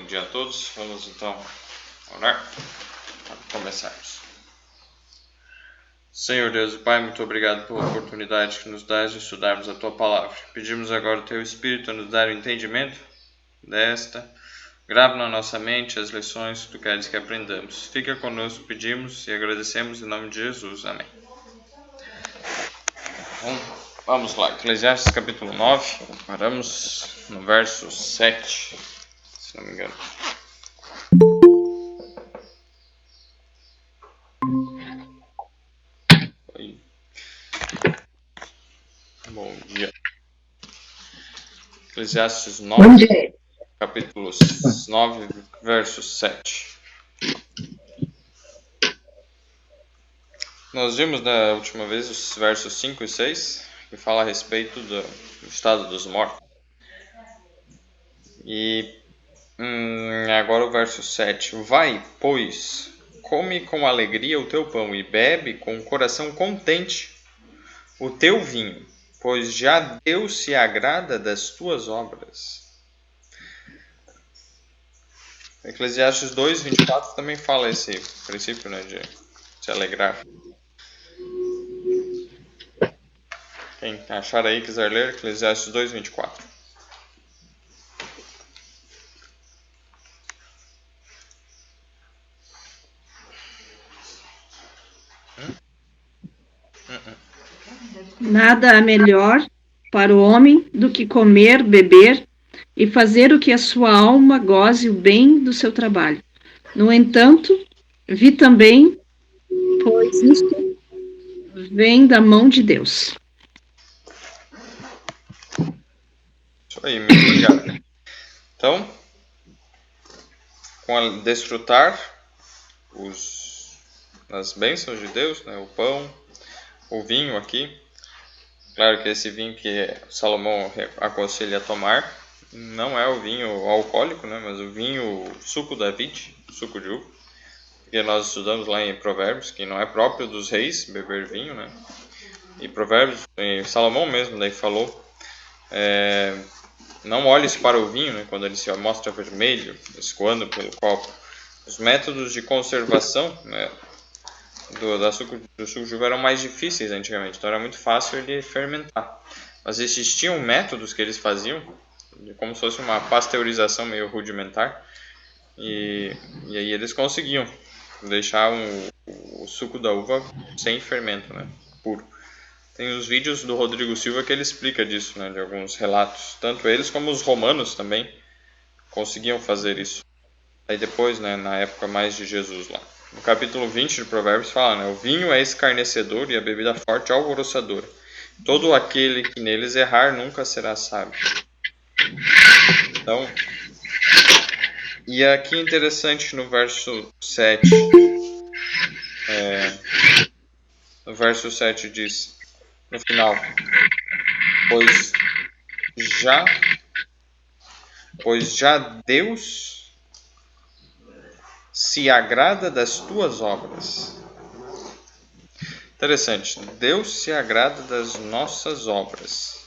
Bom dia a todos. Vamos então orar para começarmos. Senhor Deus e Pai, muito obrigado pela oportunidade que nos dás de estudarmos a Tua Palavra. Pedimos agora o Teu Espírito a nos dar o entendimento desta. Grava na nossa mente as lições que Tu queres que aprendamos. Fica conosco, pedimos e agradecemos em nome de Jesus. Amém. Então, vamos lá. Eclesiastes capítulo 9. Paramos no verso 7, se não me engano. Bom dia. Eclesiastes 9, capítulo 9, verso 7. Nós vimos na última vez os versos 5 e 6, que fala a respeito do estado dos mortos. E agora o verso 7. Vai, pois, come com alegria o teu pão e bebe com o coração contente o teu vinho, pois já Deus se agrada das tuas obras. Eclesiastes 2:24 também fala esse princípio, né, de se alegrar. Quem achar aí quiser ler, Eclesiastes 2:24. Nada há melhor para o homem do que comer, beber e fazer o que a sua alma goze o bem do seu trabalho. No entanto, vi também, pois isto vem da mão de Deus. Isso aí, muito obrigado. Então, com desfrutar as bênçãos de Deus, né, o pão, o vinho aqui. Claro que esse vinho que Salomão aconselha a tomar não é o vinho alcoólico, né, mas o vinho suco da vide, suco de uva, que nós estudamos lá em Provérbios, que não é próprio dos reis beber vinho, né? E Provérbios, Salomão mesmo daí falou, não olhes para o vinho, né, quando ele se mostra vermelho, escoando pelo copo. Os métodos de conservação, né, do suco de uva eram mais difíceis antigamente, então era muito fácil ele fermentar. Mas existiam métodos que eles faziam, como se fosse uma pasteurização meio rudimentar, e aí eles conseguiam deixar o suco da uva sem fermento, né, puro. Tem os vídeos do Rodrigo Silva que ele explica disso, né, de alguns relatos. Tanto eles como os romanos também conseguiam fazer isso. Aí depois, né, na época mais de Jesus lá. No capítulo 20 de Provérbios fala, né, o vinho é escarnecedor e a bebida forte alvoroçadora. Todo aquele que neles errar nunca será sábio. Então, e aqui interessante no verso 7. No verso 7 diz, no final, pois já Deus se agrada das tuas obras. Interessante, Deus se agrada das nossas obras.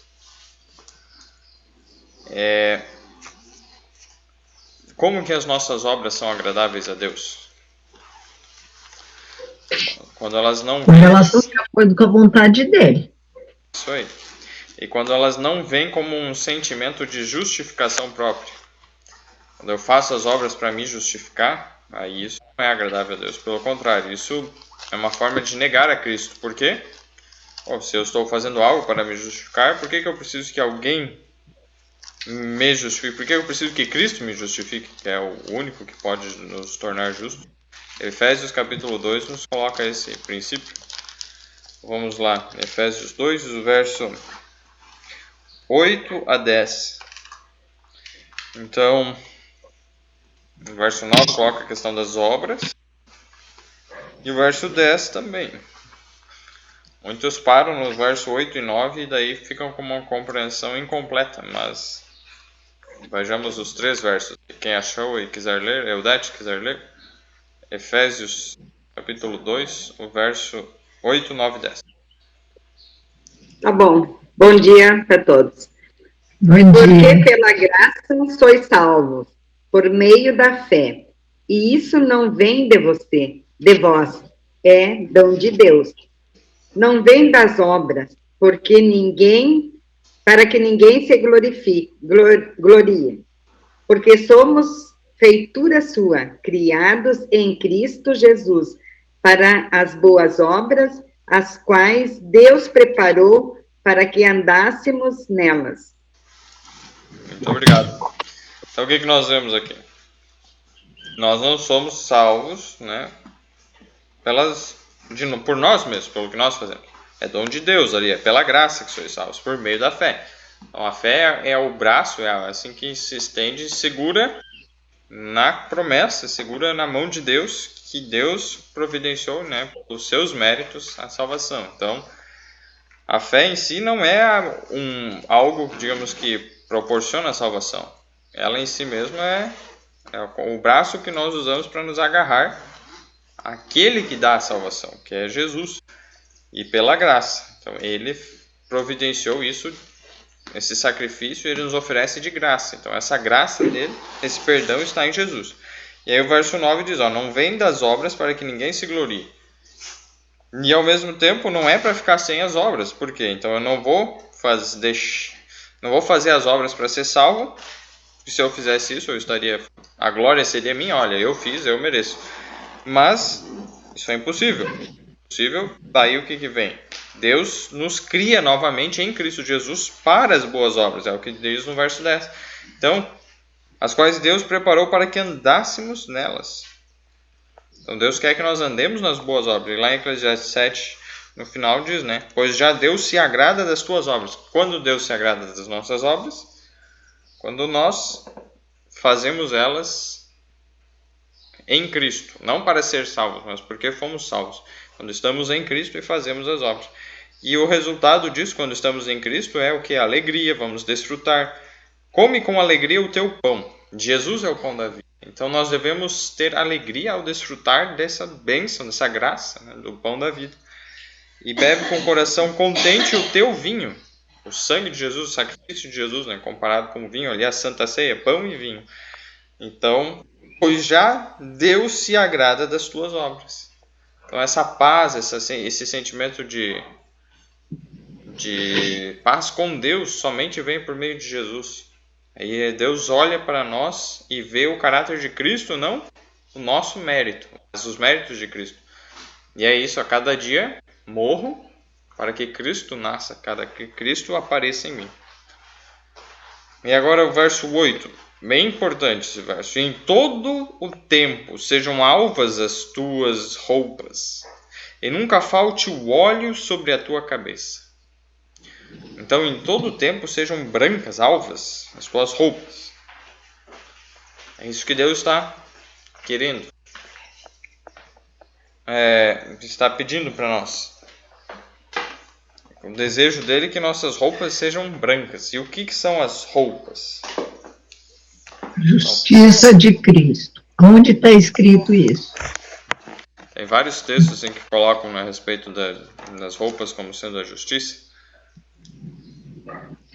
Como que as nossas obras são agradáveis a Deus? Quando elas não vêm... Quando elas são de acordo com a vontade dele. Isso aí. E quando elas não vêm como um sentimento de justificação própria. Quando eu faço as obras para me justificar, aí isso não é agradável a Deus. Pelo contrário, isso é uma forma de negar a Cristo. Por quê? Se eu estou fazendo algo para me justificar, por que eu preciso que alguém me justifique? Por que eu preciso que Cristo me justifique? Que é o único que pode nos tornar justos. Efésios capítulo 2 nos coloca esse princípio. Vamos lá, Efésios 2, o verso 8 a 10. Então, o verso 9 coloca a questão das obras. E o verso 10 também. Muitos param no verso 8 e 9 e daí ficam com uma compreensão incompleta. Mas vejamos os três versos. Quem achou e quiser ler, Eudete quiser ler. Efésios capítulo 2, o verso 8, 9 e 10. Tá bom. Bom dia para todos. Bom dia. Porque pela graça sois salvos, por meio da fé. E isso não vem de você, de vós, é dom de Deus. Não vem das obras, para que ninguém se glorie. Porque somos feitura sua, criados em Cristo Jesus, para as boas obras, as quais Deus preparou para que andássemos nelas. Muito obrigado. Então, o que nós vemos aqui? Nós não somos salvos, né, por nós mesmos, pelo que nós fazemos. É dom de Deus ali, é pela graça que sois salvos, por meio da fé. Então, a fé é o braço, é assim que se estende, segura na promessa, segura na mão de Deus, que Deus providenciou, né, pelos seus méritos, a salvação. Então, a fé em si não é algo, digamos, que proporciona a salvação. Ela em si mesma é o braço que nós usamos para nos agarrar àquele que dá a salvação, que é Jesus, e pela graça. Então, ele providenciou isso, esse sacrifício, ele nos oferece de graça. Então, essa graça dele, esse perdão está em Jesus. E aí o verso 9 diz, não vem das obras para que ninguém se glorie. E ao mesmo tempo não é para ficar sem as obras. Por quê? Então eu não vou fazer as obras para ser salvo. E se eu fizesse isso, a glória seria minha. Olha, eu fiz, eu mereço. Mas isso é impossível. Daí o que vem? Deus nos cria novamente em Cristo Jesus para as boas obras. É o que diz no verso 10. Então, as quais Deus preparou para que andássemos nelas. Então Deus quer que nós andemos nas boas obras. E lá em Eclesiastes 7, no final diz, né? Pois já Deus se agrada das tuas obras. Quando Deus se agrada das nossas obras? Quando nós fazemos elas em Cristo. Não para ser salvos, mas porque fomos salvos. Quando estamos em Cristo e fazemos as obras. E o resultado disso, quando estamos em Cristo, é o que? Alegria, vamos desfrutar. Come com alegria o teu pão. Jesus é o pão da vida. Então nós devemos ter alegria ao desfrutar dessa bênção, dessa graça, né, do pão da vida. E bebe com o coração contente o teu vinho, o sangue de Jesus, o sacrifício de Jesus, né, comparado com o vinho, ali a Santa Ceia, pão e vinho. Então, pois já Deus se agrada das tuas obras. Então essa paz, esse sentimento de paz com Deus somente vem por meio de Jesus. Aí Deus olha para nós e vê o caráter de Cristo, não o nosso mérito, mas os méritos de Cristo. E é isso, a cada dia morro para que Cristo nasça, que Cristo apareça em mim. E agora o verso 8, bem importante esse verso. Em todo o tempo sejam alvas as tuas roupas, e nunca falte o óleo sobre a tua cabeça. Então, em todo o tempo, sejam brancas, alvas, as tuas roupas. É isso que Deus está querendo. Está pedindo para nós. O desejo dele é que nossas roupas sejam brancas. E o que são as roupas? Justiça de Cristo. Onde está escrito isso? Tem vários textos que colocam a respeito das roupas como sendo a justiça.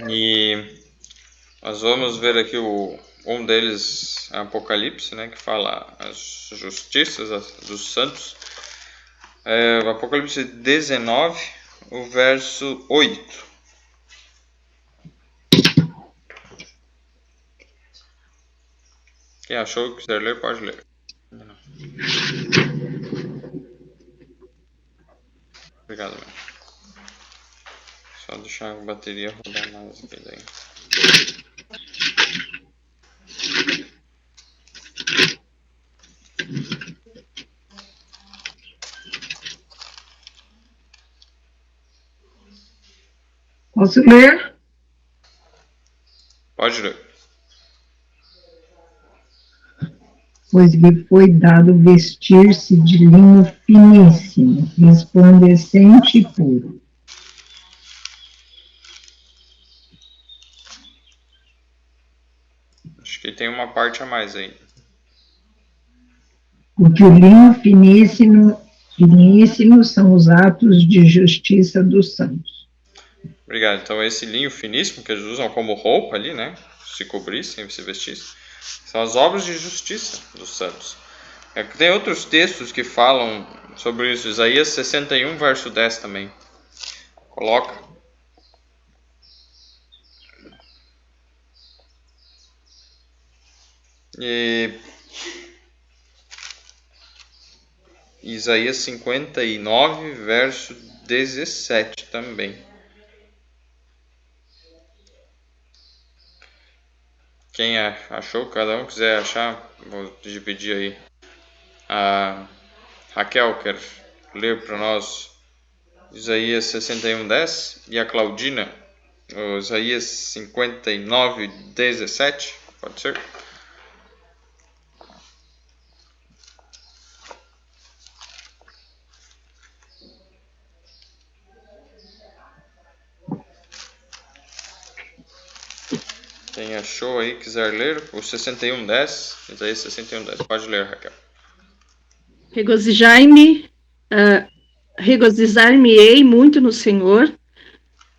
E nós vamos ver aqui um deles, Apocalipse, né, que fala as justiças dos santos. Apocalipse 19, o verso 8. Quem achou que quiser ler, pode ler. Não. Obrigado, meu. Só deixar a bateria rodar mais aqui daí. Posso ler? Pode ler. Pois lhe foi dado vestir-se de linho finíssimo, resplandecente e puro. Acho que tem uma parte a mais aí. Porque o linho finíssimo são os atos de justiça dos santos. Obrigado. Então esse linho finíssimo que eles usam como roupa ali, né? se cobrissem, se vestissem. São as obras de justiça dos santos. Tem outros textos que falam sobre isso. Isaías 61, verso 10 também. Coloca. E Isaías 59, verso 17 também. Quem achou, cada um quiser achar, vou dividir aí. A Raquel quer ler para nós Isaías 61, 10 e a Claudina Isaías 59, 17. Pode ser? Quem achou aí, quiser ler, o 61:10, Isaías 61:10. Pode ler, Raquel. Regozijar-me-ei muito no Senhor.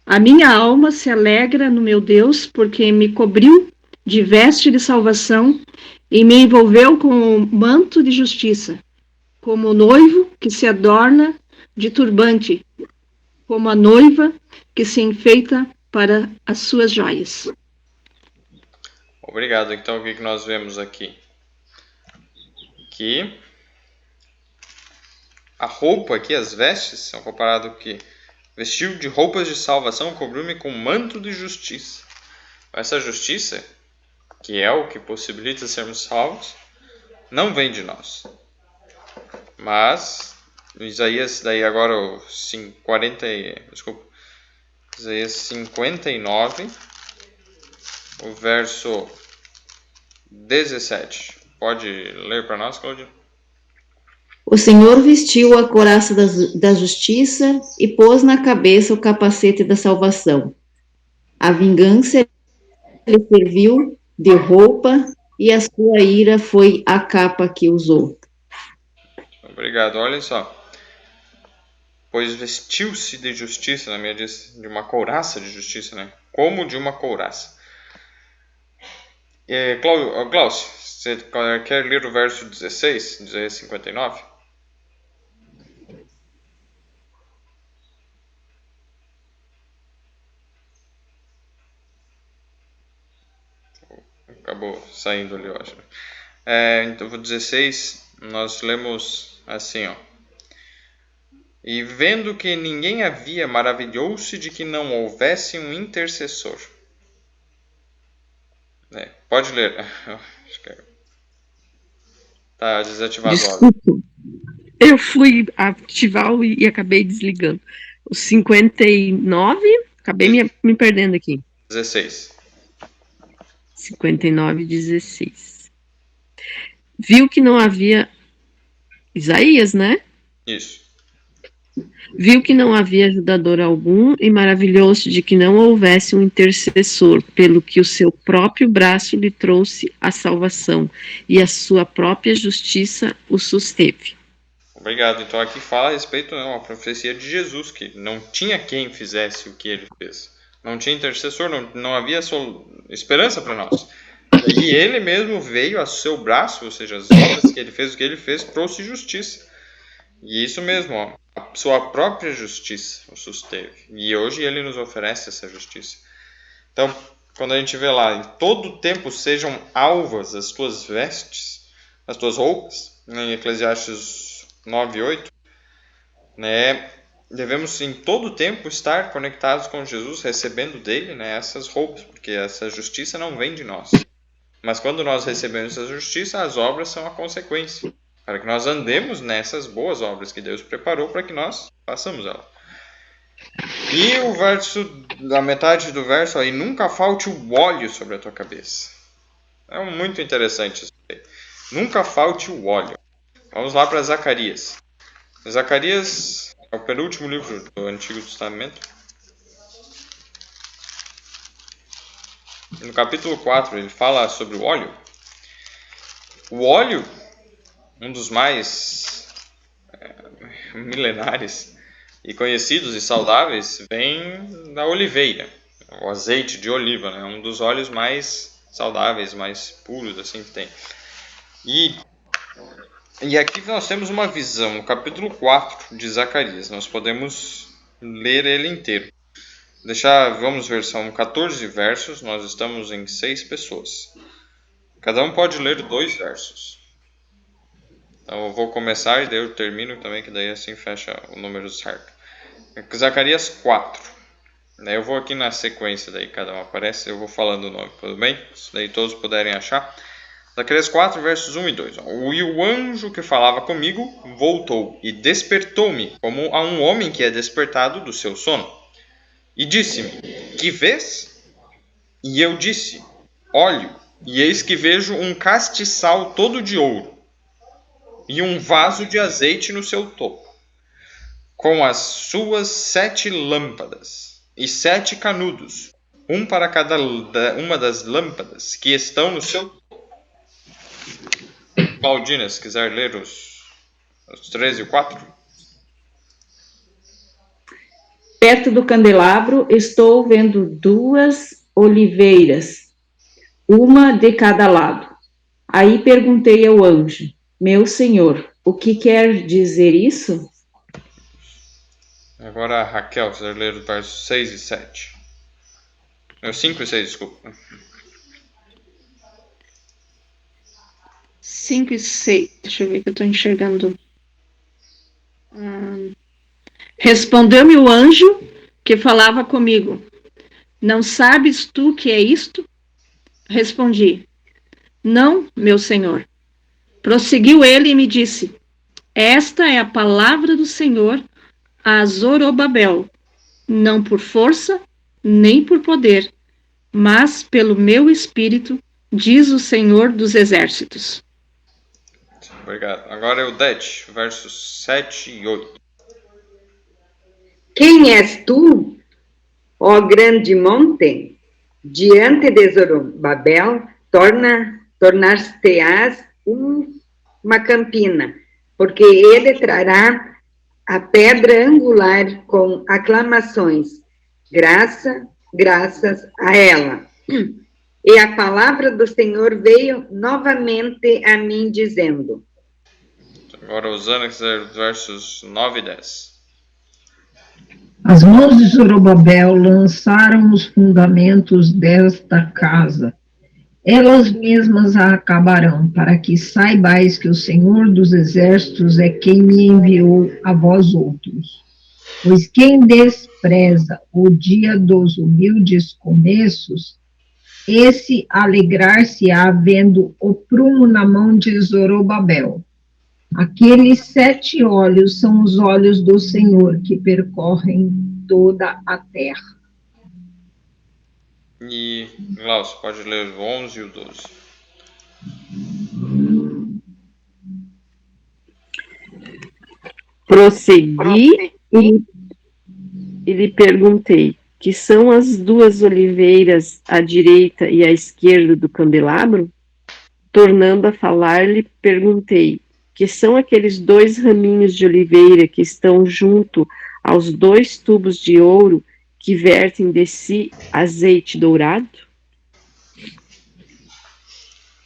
A minha alma se alegra no meu Deus, porque me cobriu de veste de salvação e me envolveu com um manto de justiça, como o noivo que se adorna de turbante, como a noiva que se enfeita para as suas joias. Obrigado. Então, o que nós vemos aqui? Que a roupa aqui, as vestes, são comparadas com o que? Vestiu de roupas de salvação, cobriu-me com manto de justiça. Essa justiça, que é o que possibilita sermos salvos, não vem de nós. Mas, Isaías, daí agora Isaías 59, o verso 17. Pode ler para nós, Claudinho? O Senhor vestiu a couraça da justiça e pôs na cabeça o capacete da salvação. A vingança lhe serviu de roupa e a sua ira foi a capa que usou. Obrigado. Olha só. Pois vestiu-se de justiça, na minha diz, de uma couraça de justiça, né? Como de uma couraça. Glaucio, você quer ler o verso 16, de Isaías 59? Acabou saindo ali, eu acho. Então, o 16, nós lemos assim, ó. E vendo que ninguém havia, maravilhou-se de que não houvesse um intercessor. Pode ler. Acho que tá desativado o áudio. Eu fui ativar e acabei desligando. O 59, acabei me perdendo aqui. 16. 59, 16. Viu que não havia... Isaías, né? Isso. Viu que não havia ajudador algum e maravilhou-se de que não houvesse um intercessor, pelo que o seu próprio braço lhe trouxe a salvação e a sua própria justiça o susteve. Obrigado. Então aqui fala a respeito a profecia de Jesus, que não tinha quem fizesse o que ele fez. Não tinha intercessor, não havia esperança para nós. E ele mesmo veio a seu braço, ou seja, as obras que ele fez, o que ele fez, trouxe justiça. E isso mesmo, ó, a sua própria justiça o susteve. E hoje ele nos oferece essa justiça. Então, quando a gente vê lá, em todo tempo sejam alvas as tuas vestes, as tuas roupas, em Eclesiastes 9:8, né, devemos em todo tempo estar conectados com Jesus, recebendo dele, né, essas roupas, porque essa justiça não vem de nós. Mas quando nós recebemos essa justiça, as obras são a consequência, para que nós andemos nessas boas obras que Deus preparou para que nós façamos elas. E o verso, da metade do verso, aí, nunca falte o óleo sobre a tua cabeça. É muito interessante isso aí. Nunca falte o óleo. Vamos lá para Zacarias. Zacarias é o penúltimo livro do Antigo Testamento. No capítulo 4, ele fala sobre o óleo. O óleo, um dos mais milenares e conhecidos e saudáveis, vem da oliveira. O azeite de oliva, né? Um dos óleos mais saudáveis, mais puros assim que tem. E aqui nós temos uma visão, no capítulo 4 de Zacarias. Nós podemos ler ele inteiro. Vamos ver, são 14 versos, nós estamos em 6 pessoas. Cada um pode ler 2 versos. Então eu vou começar e daí eu termino também, que daí assim fecha o número certo. Zacarias 4. Eu vou aqui na sequência, daí cada um aparece, eu vou falando o nome, tudo bem? Se daí todos puderem achar. Zacarias 4, versos 1 e 2. E o anjo que falava comigo voltou e despertou-me, como a um homem que é despertado do seu sono. E disse-me: Que vês? E eu disse: Olho, e eis que vejo um castiçal todo de ouro, e um vaso de azeite no seu topo, com as suas 7 lâmpadas, e 7 canudos, um para cada uma das lâmpadas que estão no seu topo. Claudina, se quiser ler os 3 e o 4. Perto do candelabro estou vendo 2 oliveiras, uma de cada lado. Aí perguntei ao anjo: Meu senhor, o que quer dizer isso? Agora a Raquel, se quiser ler os versos 6 e 7. 5 e 6, desculpa. 5 e 6. Deixa eu ver que eu estou enxergando. Respondeu-me o anjo que falava comigo: Não sabes tu o que é isto? Respondi: Não, meu senhor. Prosseguiu ele e me disse: Esta é a palavra do Senhor a Zorobabel, não por força, nem por poder, mas pelo meu espírito, diz o Senhor dos Exércitos. Obrigado. Agora é o 10, versos 7 e 8. Quem és tu, ó grande monte? Diante de Zorobabel, tornar-te-ás uma campina, porque ele trará a pedra angular com aclamações, graças a ela. E a palavra do Senhor veio novamente a mim, dizendo. Agora Osana, versos 9 e 10. As mãos de Zorobabel lançaram os fundamentos desta casa. Elas mesmas a acabarão, para que saibais que o Senhor dos Exércitos é quem me enviou a vós outros. Pois quem despreza o dia dos humildes começos, esse alegrar-se-á vendo o prumo na mão de Zorobabel. Aqueles 7 olhos são os olhos do Senhor que percorrem toda a terra. E, Glaucio, pode ler o 11 e o 12. Prossegui e lhe perguntei: Que são as 2 oliveiras à direita e à esquerda do candelabro? Tornando a falar-lhe, perguntei: Que são aqueles 2 raminhos de oliveira que estão junto aos 2 tubos de ouro que vertem de si azeite dourado?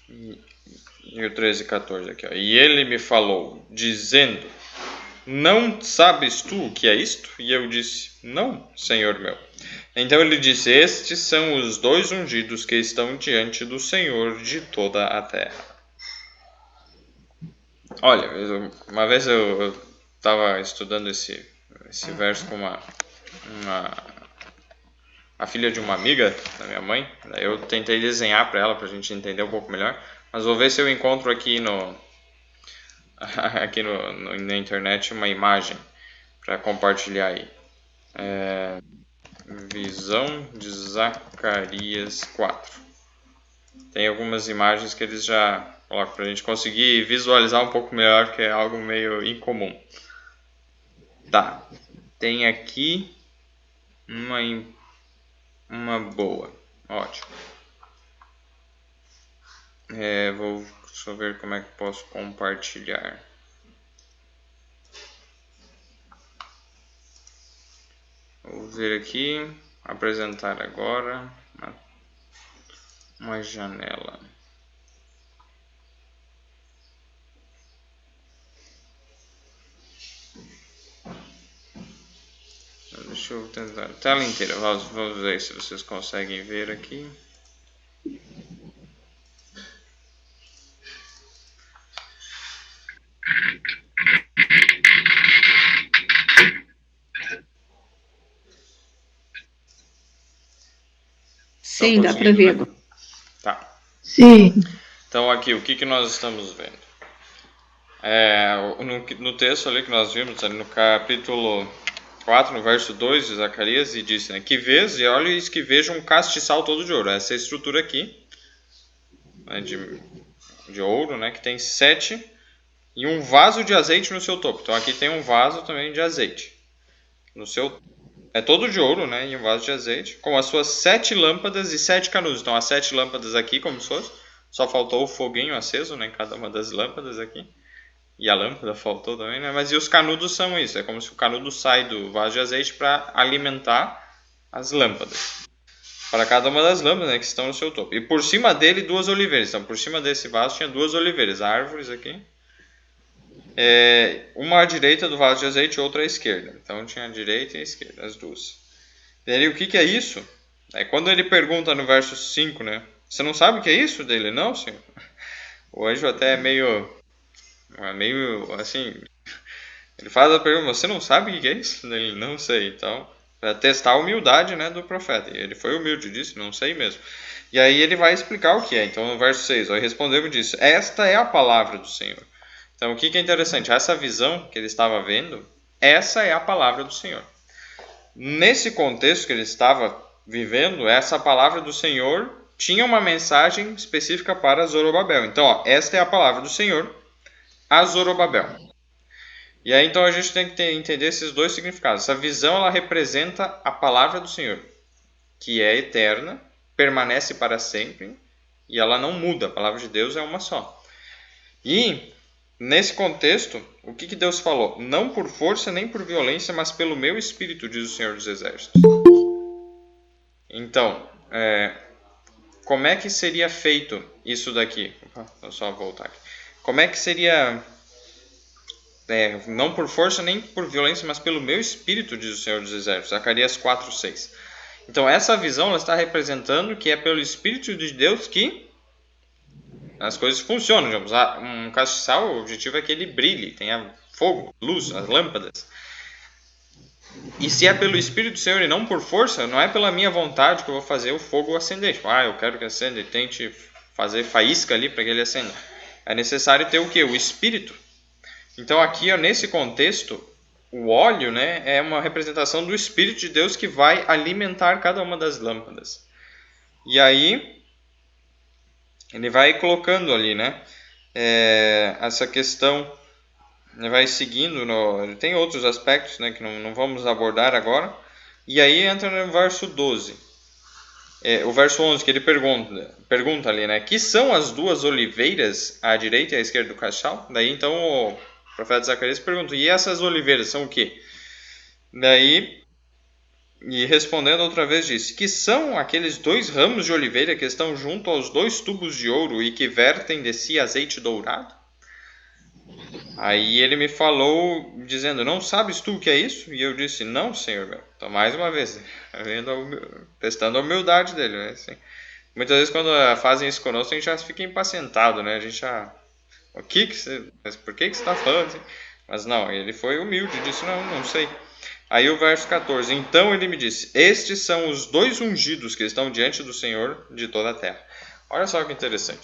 E o 13 e 14 aqui. Ó. E ele me falou, dizendo: Não sabes tu o que é isto? E eu disse: Não, Senhor meu. Então ele disse: Estes são os 2 ungidos que estão diante do Senhor de toda a terra. Olha, uma vez eu estava estudando esse verso com a filha de uma amiga da minha mãe. Daí eu tentei desenhar para ela, para a gente entender um pouco melhor. Mas vou ver se eu encontro aqui na internet uma imagem para compartilhar aí. Visão de Zacarias 4. Tem algumas imagens que eles já colocam para a gente conseguir visualizar um pouco melhor, que é algo meio incomum. Tá, tem aqui uma boa, ótimo. Deixa eu ver como é que posso compartilhar. Vou ver aqui, apresentar agora. uma janela. Deixa eu tentar. Tela inteira. Vamos ver se vocês conseguem ver aqui. Sim, dá para ver agora. Tá. Sim. Então aqui, o que nós estamos vendo? No texto ali que nós vimos, ali no capítulo 4, no verso 2 de Zacarias, e disse, né, que vês, e olhes que vejo um castiçal todo de ouro. Essa é a estrutura aqui, né, de ouro, né, que tem 7, e um vaso de azeite no seu topo. Então aqui tem um vaso também de azeite. É todo de ouro, né, e um vaso de azeite, com as suas 7 lâmpadas e 7 canudos. Então as 7 lâmpadas aqui, como se fosse, só faltou o foguinho aceso, né, em cada uma das lâmpadas aqui. E a lâmpada faltou também, né? Mas e os canudos são isso. É como se o canudo sai do vaso de azeite para alimentar as lâmpadas. Para cada uma das lâmpadas, né, que estão no seu topo. E por cima dele, 2 oliveiras. Então, por cima desse vaso tinha 2 oliveiras, árvores aqui. Uma à direita do vaso de azeite e outra à esquerda. Então, tinha a direita e a esquerda, as duas. E aí, o que é isso? Quando ele pergunta no verso 5, né? Você não sabe o que é isso dele? Não, senhor. O anjo até é meio assim, ele faz a pergunta, você não sabe o que é isso? Ele, não sei. Então, para testar a humildade, né, do profeta. E ele foi humilde, disse, não sei mesmo. E aí ele vai explicar o que é. Então, no verso 6, ele respondeu e disse, esta é a palavra do Senhor. Então, o que é interessante? Essa visão que ele estava vendo, essa é a palavra do Senhor. Nesse contexto que ele estava vivendo, essa palavra do Senhor tinha uma mensagem específica para Zorobabel. Então, esta é a palavra do Senhor a Zorobabel. E aí então a gente tem que entender esses dois significados. Essa visão ela representa a palavra do Senhor, que é eterna, permanece para sempre e ela não muda. A palavra de Deus é uma só. E nesse contexto, o que Deus falou? Não por força nem por violência, mas pelo meu espírito, diz o Senhor dos Exércitos. Então, como é que seria feito isso daqui? Vou só voltar aqui. Como é que seria... não por força nem por violência, mas pelo meu espírito, diz o Senhor dos Exércitos. Zacarias 4:6. Então essa visão ela está representando que é pelo Espírito de Deus que as coisas funcionam. Digamos, um castiçal, o objetivo é que ele brilhe, tenha fogo, luz, as lâmpadas. E se é pelo Espírito do Senhor e não por força, não é pela minha vontade que eu vou fazer o fogo acender. Tipo, eu quero que acenda e tente fazer faísca ali para que ele acenda. É necessário ter o quê? O Espírito. Então aqui, nesse contexto, o óleo, né, é uma representação do Espírito de Deus que vai alimentar cada uma das lâmpadas. E aí, ele vai colocando ali, né, essa questão, ele vai seguindo, tem outros aspectos, né, que não vamos abordar agora. E aí entra no verso 12. O verso 11, que ele pergunta ali, né, que são as 2 oliveiras à direita e à esquerda do castiçal? Daí então o profeta Zacarias pergunta, e essas oliveiras são o quê? Daí, e respondendo outra vez disse, que são aqueles 2 ramos de oliveira que estão junto aos 2 tubos de ouro e que vertem de si azeite dourado? Aí ele me falou, dizendo, não sabes tu o que é isso? E eu disse, não, Senhor meu. Então, mais uma vez, testando a humildade dele, né? Assim, muitas vezes quando fazem isso conosco, a gente já fica impacientado, né? A gente já... Mas por que você está falando assim? Mas não, ele foi humilde, disse, não sei. Aí o verso 14, então ele me disse, estes são os 2 ungidos que estão diante do Senhor de toda a terra. Olha só que interessante.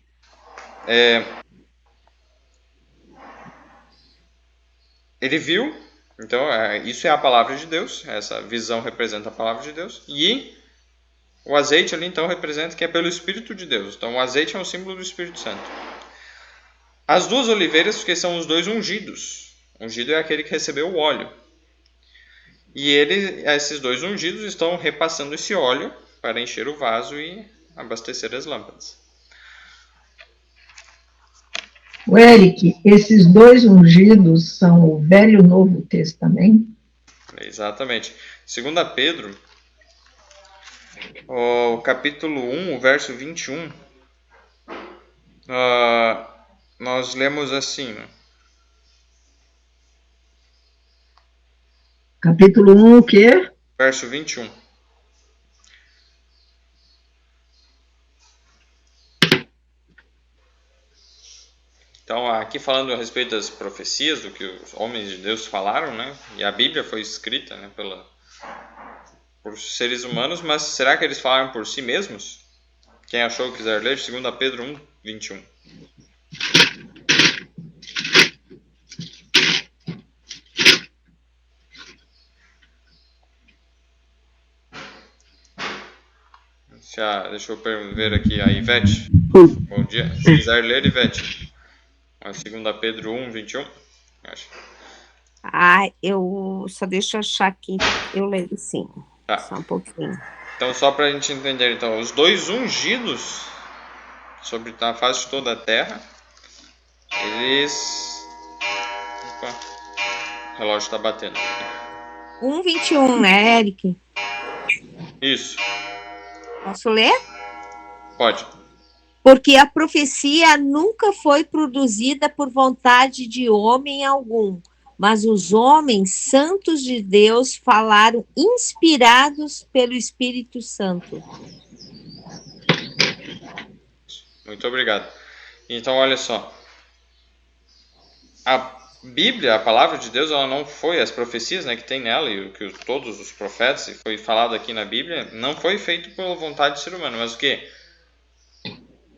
Ele viu, então isso é a palavra de Deus, essa visão representa a palavra de Deus, e o azeite ali então representa que é pelo Espírito de Deus. Então o azeite é um símbolo do Espírito Santo. As 2 oliveiras, porque são os 2 ungidos. Ungido é aquele que recebeu o óleo. E esses 2 ungidos estão repassando esse óleo para encher o vaso e abastecer as lâmpadas. O Eric, esses 2 ungidos são o Velho e o Novo Testamento? Exatamente. 2 Pedro, o capítulo 1, o verso 21, nós lemos assim, né? Capítulo 1, o quê? Verso 21. Então, aqui falando a respeito das profecias, do que os homens de Deus falaram, né? E a Bíblia foi escrita, né, por seres humanos, mas será que eles falaram por si mesmos? Quem achou quiser ler, 2 Pedro 1, 21. Deixa eu ver aqui a Ivete. Bom dia. Se quiser ler, Ivete. 2 Pedro 1, 21. Acho. Eu só deixa eu achar aqui. Eu leio sim. Tá. Só um pouquinho. Então, só para a gente entender, então, os dois ungidos sobre a face de toda a terra, eles... Opa, o relógio está batendo. 1:21, né, Eric? Isso. Posso ler? Pode. Porque a profecia nunca foi produzida por vontade de homem algum, mas os homens santos de Deus falaram inspirados pelo Espírito Santo. Muito obrigado. Então, olha só. A Bíblia, a palavra de Deus, ela não foi, as profecias, né, que tem nela e o que todos os profetas, e foi falado aqui na Bíblia, não foi feito pela vontade do ser humano, mas o quê?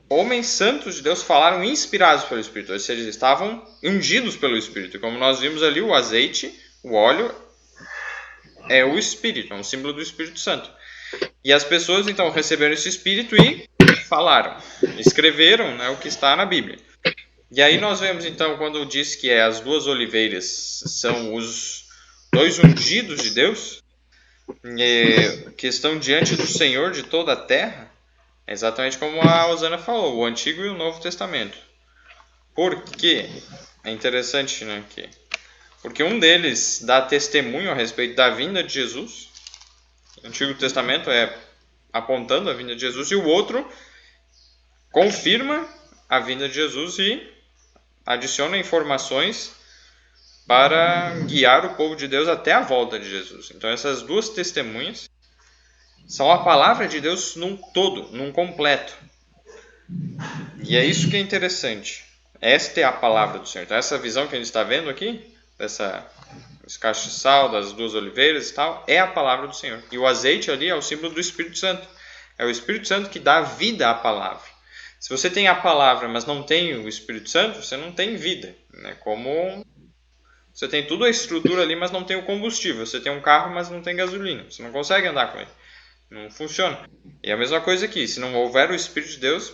Homens santos de Deus falaram inspirados pelo Espírito, ou seja, eles estavam ungidos pelo Espírito. Como nós vimos ali, o azeite, o óleo, é o Espírito, é um símbolo do Espírito Santo. E as pessoas, então, receberam esse Espírito e falaram, escreveram, né, o que está na Bíblia. E aí nós vemos, então, quando diz que as duas oliveiras são os dois ungidos de Deus, que estão diante do Senhor de toda a terra, é exatamente como a Osana falou, o Antigo e o Novo Testamento. Por quê? É interessante, né? Porque um deles dá testemunho a respeito da vinda de Jesus, o Antigo Testamento é apontando a vinda de Jesus, e o outro confirma a vinda de Jesus e adiciona informações para guiar o povo de Deus até a volta de Jesus. Então essas duas testemunhas são a palavra de Deus num todo, num completo. E é isso que é interessante. Esta é a palavra do Senhor. Então essa visão que a gente está vendo aqui, desse castiçal, das duas oliveiras e tal, é a palavra do Senhor. E o azeite ali é o símbolo do Espírito Santo. É o Espírito Santo que dá vida à palavra. Se você tem a palavra, mas não tem o Espírito Santo, você não tem vida. Né? Como você tem tudo a estrutura ali, mas não tem o combustível. Você tem um carro, mas não tem gasolina. Você não consegue andar com ele. Não funciona. E a mesma coisa aqui. Se não houver o Espírito de Deus,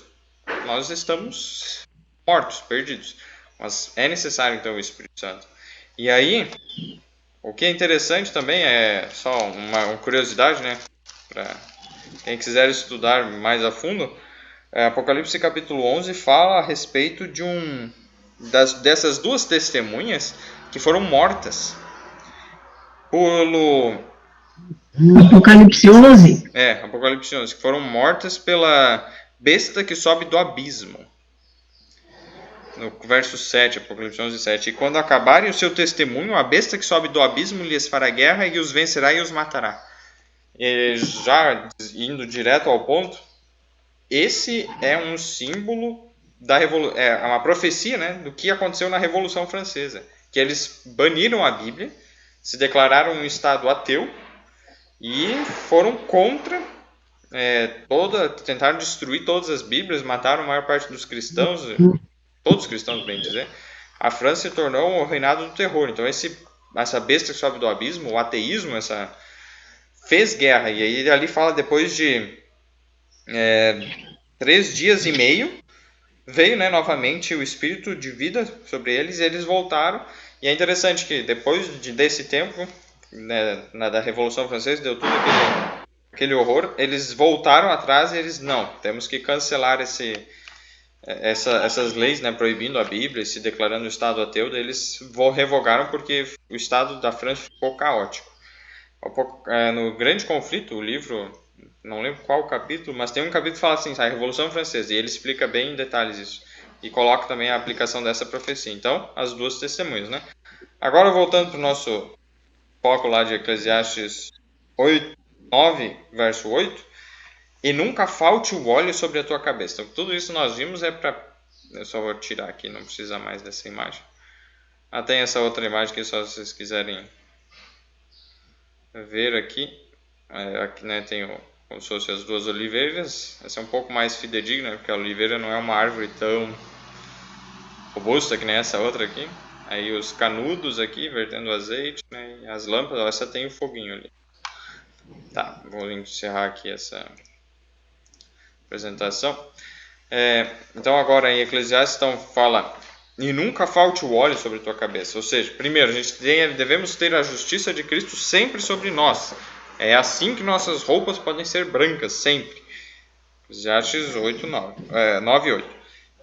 nós estamos mortos, perdidos. Mas é necessário, então, o Espírito Santo. E aí, o que é interessante também, é só uma curiosidade, né? Para quem quiser estudar mais a fundo, Apocalipse capítulo 11 fala a respeito dessas duas testemunhas que foram mortas Apocalipse 11? Apocalipse 11, que foram mortas pela besta que sobe do abismo. No verso 7, Apocalipse 11, 7. E quando acabarem o seu testemunho, a besta que sobe do abismo lhes fará guerra e os vencerá e os matará. E já indo direto ao ponto, esse é um símbolo da revolução, é uma profecia, né, do que aconteceu na Revolução Francesa, que eles baniram a Bíblia, se declararam um estado ateu e foram contra tentaram destruir todas as Bíblias, mataram a maior parte dos cristãos, todos os cristãos, bem dizer. A França se tornou o reinado do terror. Então essa besta que sobe do abismo, o ateísmo, fez guerra. E aí ele ali fala, depois de 3 dias e meio, veio, né, novamente o espírito de vida sobre eles e eles voltaram. E é interessante que depois desse tempo, né, da Revolução Francesa, deu tudo aquele horror, eles voltaram atrás e eles, não, temos que cancelar essas leis, né, proibindo a Bíblia e se declarando o Estado ateu. Daí eles revogaram porque o Estado da França ficou caótico. No Grande Conflito, o livro, não lembro qual capítulo, mas tem um capítulo que fala assim, a Revolução Francesa, e ele explica bem em detalhes isso. e coloca também a aplicação dessa profecia. Então, as duas testemunhas, né? Agora, voltando para o nosso foco lá de Eclesiastes 9, verso 8, e nunca falte o óleo sobre a tua cabeça. Então, tudo isso nós vimos é para... Eu só vou tirar aqui, não precisa mais dessa imagem. Tem essa outra imagem que só vocês quiserem ver aqui. Aqui, né, tem como se fossem as duas oliveiras. Essa é um pouco mais fidedigna, porque a oliveira não é uma árvore tão robusta que nem essa outra aqui. Aí os canudos aqui, vertendo azeite, né, e as lâmpadas, essa tem o foguinho ali. Tá, vou encerrar aqui essa apresentação. Então agora em Eclesiastes fala, e nunca falte o óleo sobre a tua cabeça. Ou seja, primeiro, devemos ter a justiça de Cristo sempre sobre nós. É assim que nossas roupas podem ser brancas, sempre. Eclesiastes 9 e 8.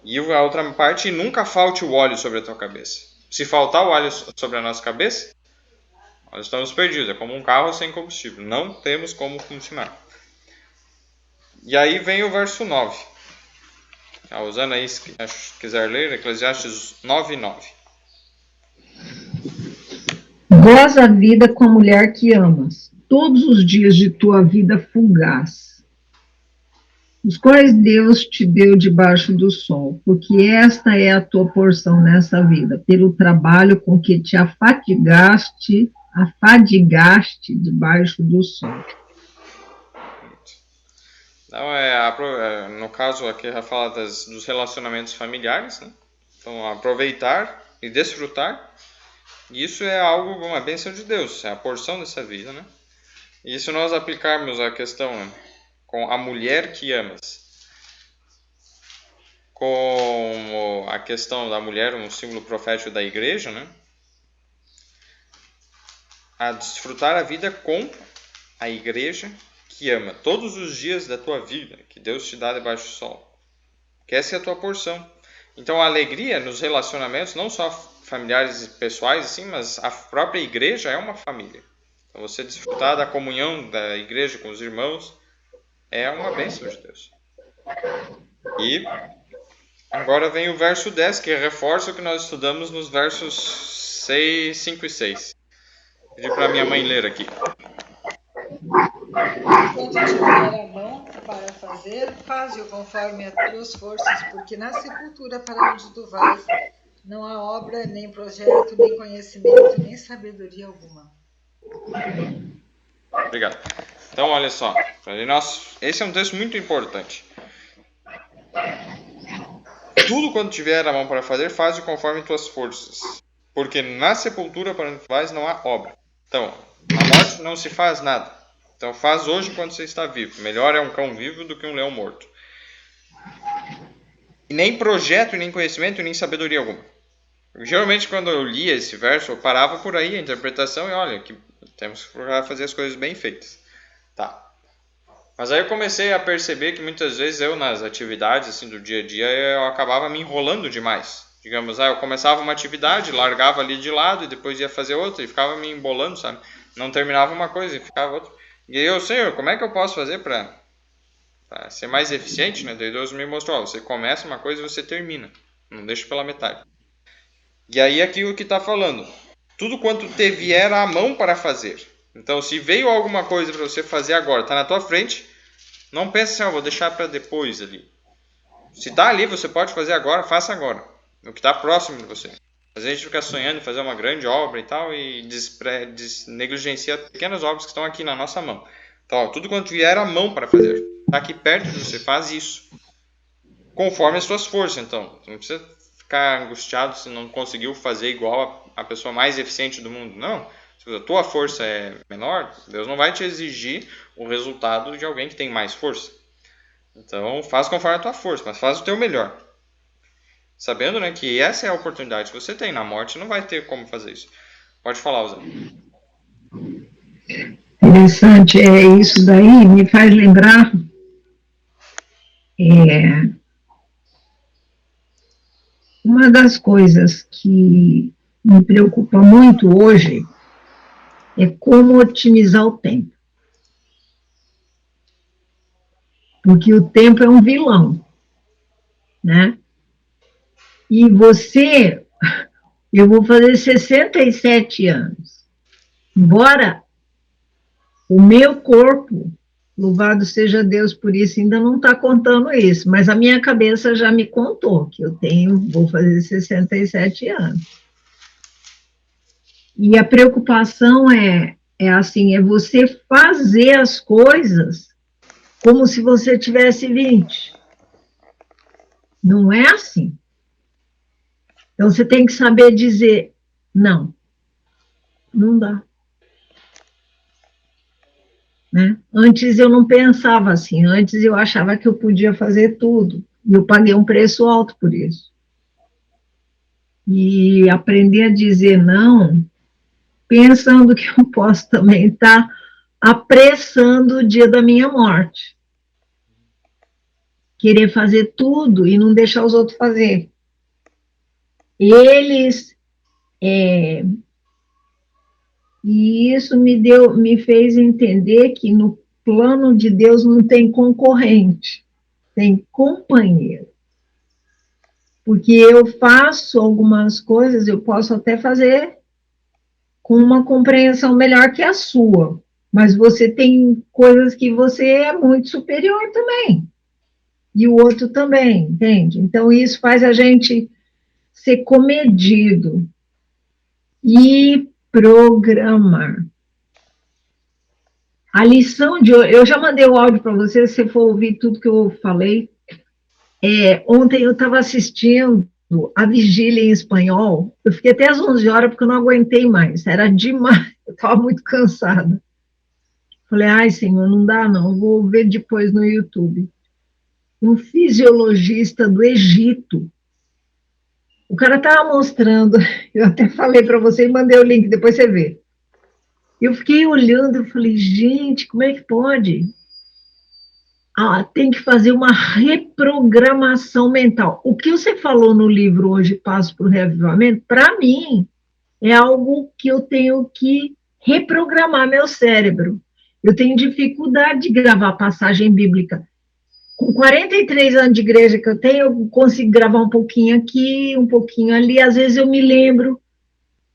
E a outra parte, nunca falte o óleo sobre a tua cabeça. Se faltar o óleo sobre a nossa cabeça, nós estamos perdidos. É como um carro sem combustível. Não temos como funcionar. E aí vem o verso 9. Usando aí, se quiser ler, Eclesiastes 9, 9. Goza a vida com a mulher que amas, todos os dias de tua vida fugaz, os quais Deus te deu debaixo do sol, porque esta é a tua porção nessa vida, pelo trabalho com que te afadigaste debaixo do sol. Então, no caso aqui já fala dos relacionamentos familiares, né? Então, aproveitar e desfrutar, isso é algo, uma bênção de Deus, é a porção dessa vida, né? E se nós aplicarmos a questão, né, com a mulher que amas, como a questão da mulher, um símbolo profético da igreja, né? A desfrutar a vida com a igreja que ama todos os dias da tua vida, que Deus te dá debaixo do sol. Que essa é a tua porção. Então a alegria nos relacionamentos, não só familiares e pessoais, assim, mas a própria igreja é uma família. Então você desfrutar da comunhão da igreja com os irmãos é uma bênção de Deus. E agora vem o verso 10, que reforça o que nós estudamos nos versos 5 e 6. Vou pedir para minha mãe ler aqui. Enquanto tiver a mão para fazer, faze-o conforme as tuas forças, porque na sepultura para onde tu vais, não há obra, nem projeto, nem conhecimento, nem sabedoria alguma. Obrigado. Então, olha só. Esse é um texto muito importante. Tudo quanto tiver a mão para fazer, faze conforme tuas forças. Porque na sepultura para onde tu vais, não há obra. Então, na morte não se faz nada. Então faz hoje quando você está vivo. Melhor é um cão vivo do que um leão morto. E nem projeto, nem conhecimento, nem sabedoria alguma. Geralmente quando eu lia esse verso, eu parava por aí a interpretação e olha, que temos que procurar fazer as coisas bem feitas. Tá. Mas aí eu comecei a perceber que muitas vezes eu nas atividades assim, do dia a dia, eu acabava me enrolando demais. Digamos, eu começava uma atividade, largava ali de lado e depois ia fazer outra e ficava me embolando, sabe? Não terminava uma coisa e ficava outra. E aí eu, Senhor, como é que eu posso fazer para ser mais eficiente? Né? Daí Deus me mostrou, você começa uma coisa e você termina. Não deixa pela metade. E aí aqui o que está falando. Tudo quanto te vier à mão para fazer. Então se veio alguma coisa para você fazer agora, está na tua frente, não pense assim, vou deixar para depois ali. Se está ali, você pode fazer agora, faça agora. O que está próximo de você. Às vezes a gente fica sonhando em fazer uma grande obra e tal e negligencia pequenas obras que estão aqui na nossa mão. Então, tudo quanto vier à mão para fazer, está aqui perto de você, faz isso. Conforme as suas forças, então. Não precisa ficar angustiado se não conseguiu fazer igual a pessoa mais eficiente do mundo. Não. Se a tua força é menor, Deus não vai te exigir o resultado de alguém que tem mais força. Então, faz conforme a tua força, mas faz o teu melhor. Sabendo, né, que essa é a oportunidade que você tem. Na morte não vai ter como fazer isso. Pode falar, Zé. Interessante. Isso daí me faz lembrar uma das coisas que me preocupa muito hoje é como otimizar o tempo. Porque o tempo é um vilão, né? E você, eu vou fazer 67 anos. Embora o meu corpo, louvado seja Deus por isso, ainda não está contando isso, mas a minha cabeça já me contou que vou fazer 67 anos. E a preocupação é assim, é você fazer as coisas como se você tivesse 20. Não é assim. Então, você tem que saber dizer, não dá. Né? Antes eu não pensava assim, antes eu achava que eu podia fazer tudo, e eu paguei um preço alto por isso. E aprender a dizer não, pensando que eu posso também estar apressando o dia da minha morte. Querer fazer tudo e não deixar os outros fazer. Eles... E isso me fez entender que no plano de Deus não tem concorrente, tem companheiro. Porque eu faço algumas coisas, eu posso até fazer com uma compreensão melhor que a sua, mas você tem coisas que você é muito superior também, e o outro também, entende? Então, isso faz a gente ser comedido e programar. A lição de hoje, eu já mandei o áudio para você, se você for ouvir tudo que eu falei. Ontem eu estava assistindo a vigília em espanhol, eu fiquei até às 11 horas porque eu não aguentei mais, era demais, eu estava muito cansada. Falei, ai, Senhor, não dá não, eu vou ver depois no YouTube. Um fisiologista do Egito, o cara estava mostrando, eu até falei para você e mandei o link, depois você vê. Eu fiquei olhando e falei, gente, como é que pode? Tem que fazer uma reprogramação mental. O que você falou no livro hoje, Passo para o Reavivamento, para mim, é algo que eu tenho que reprogramar meu cérebro. Eu tenho dificuldade de gravar passagem bíblica. Com 43 anos de igreja que eu tenho, eu consigo gravar um pouquinho aqui, um pouquinho ali, às vezes eu me lembro.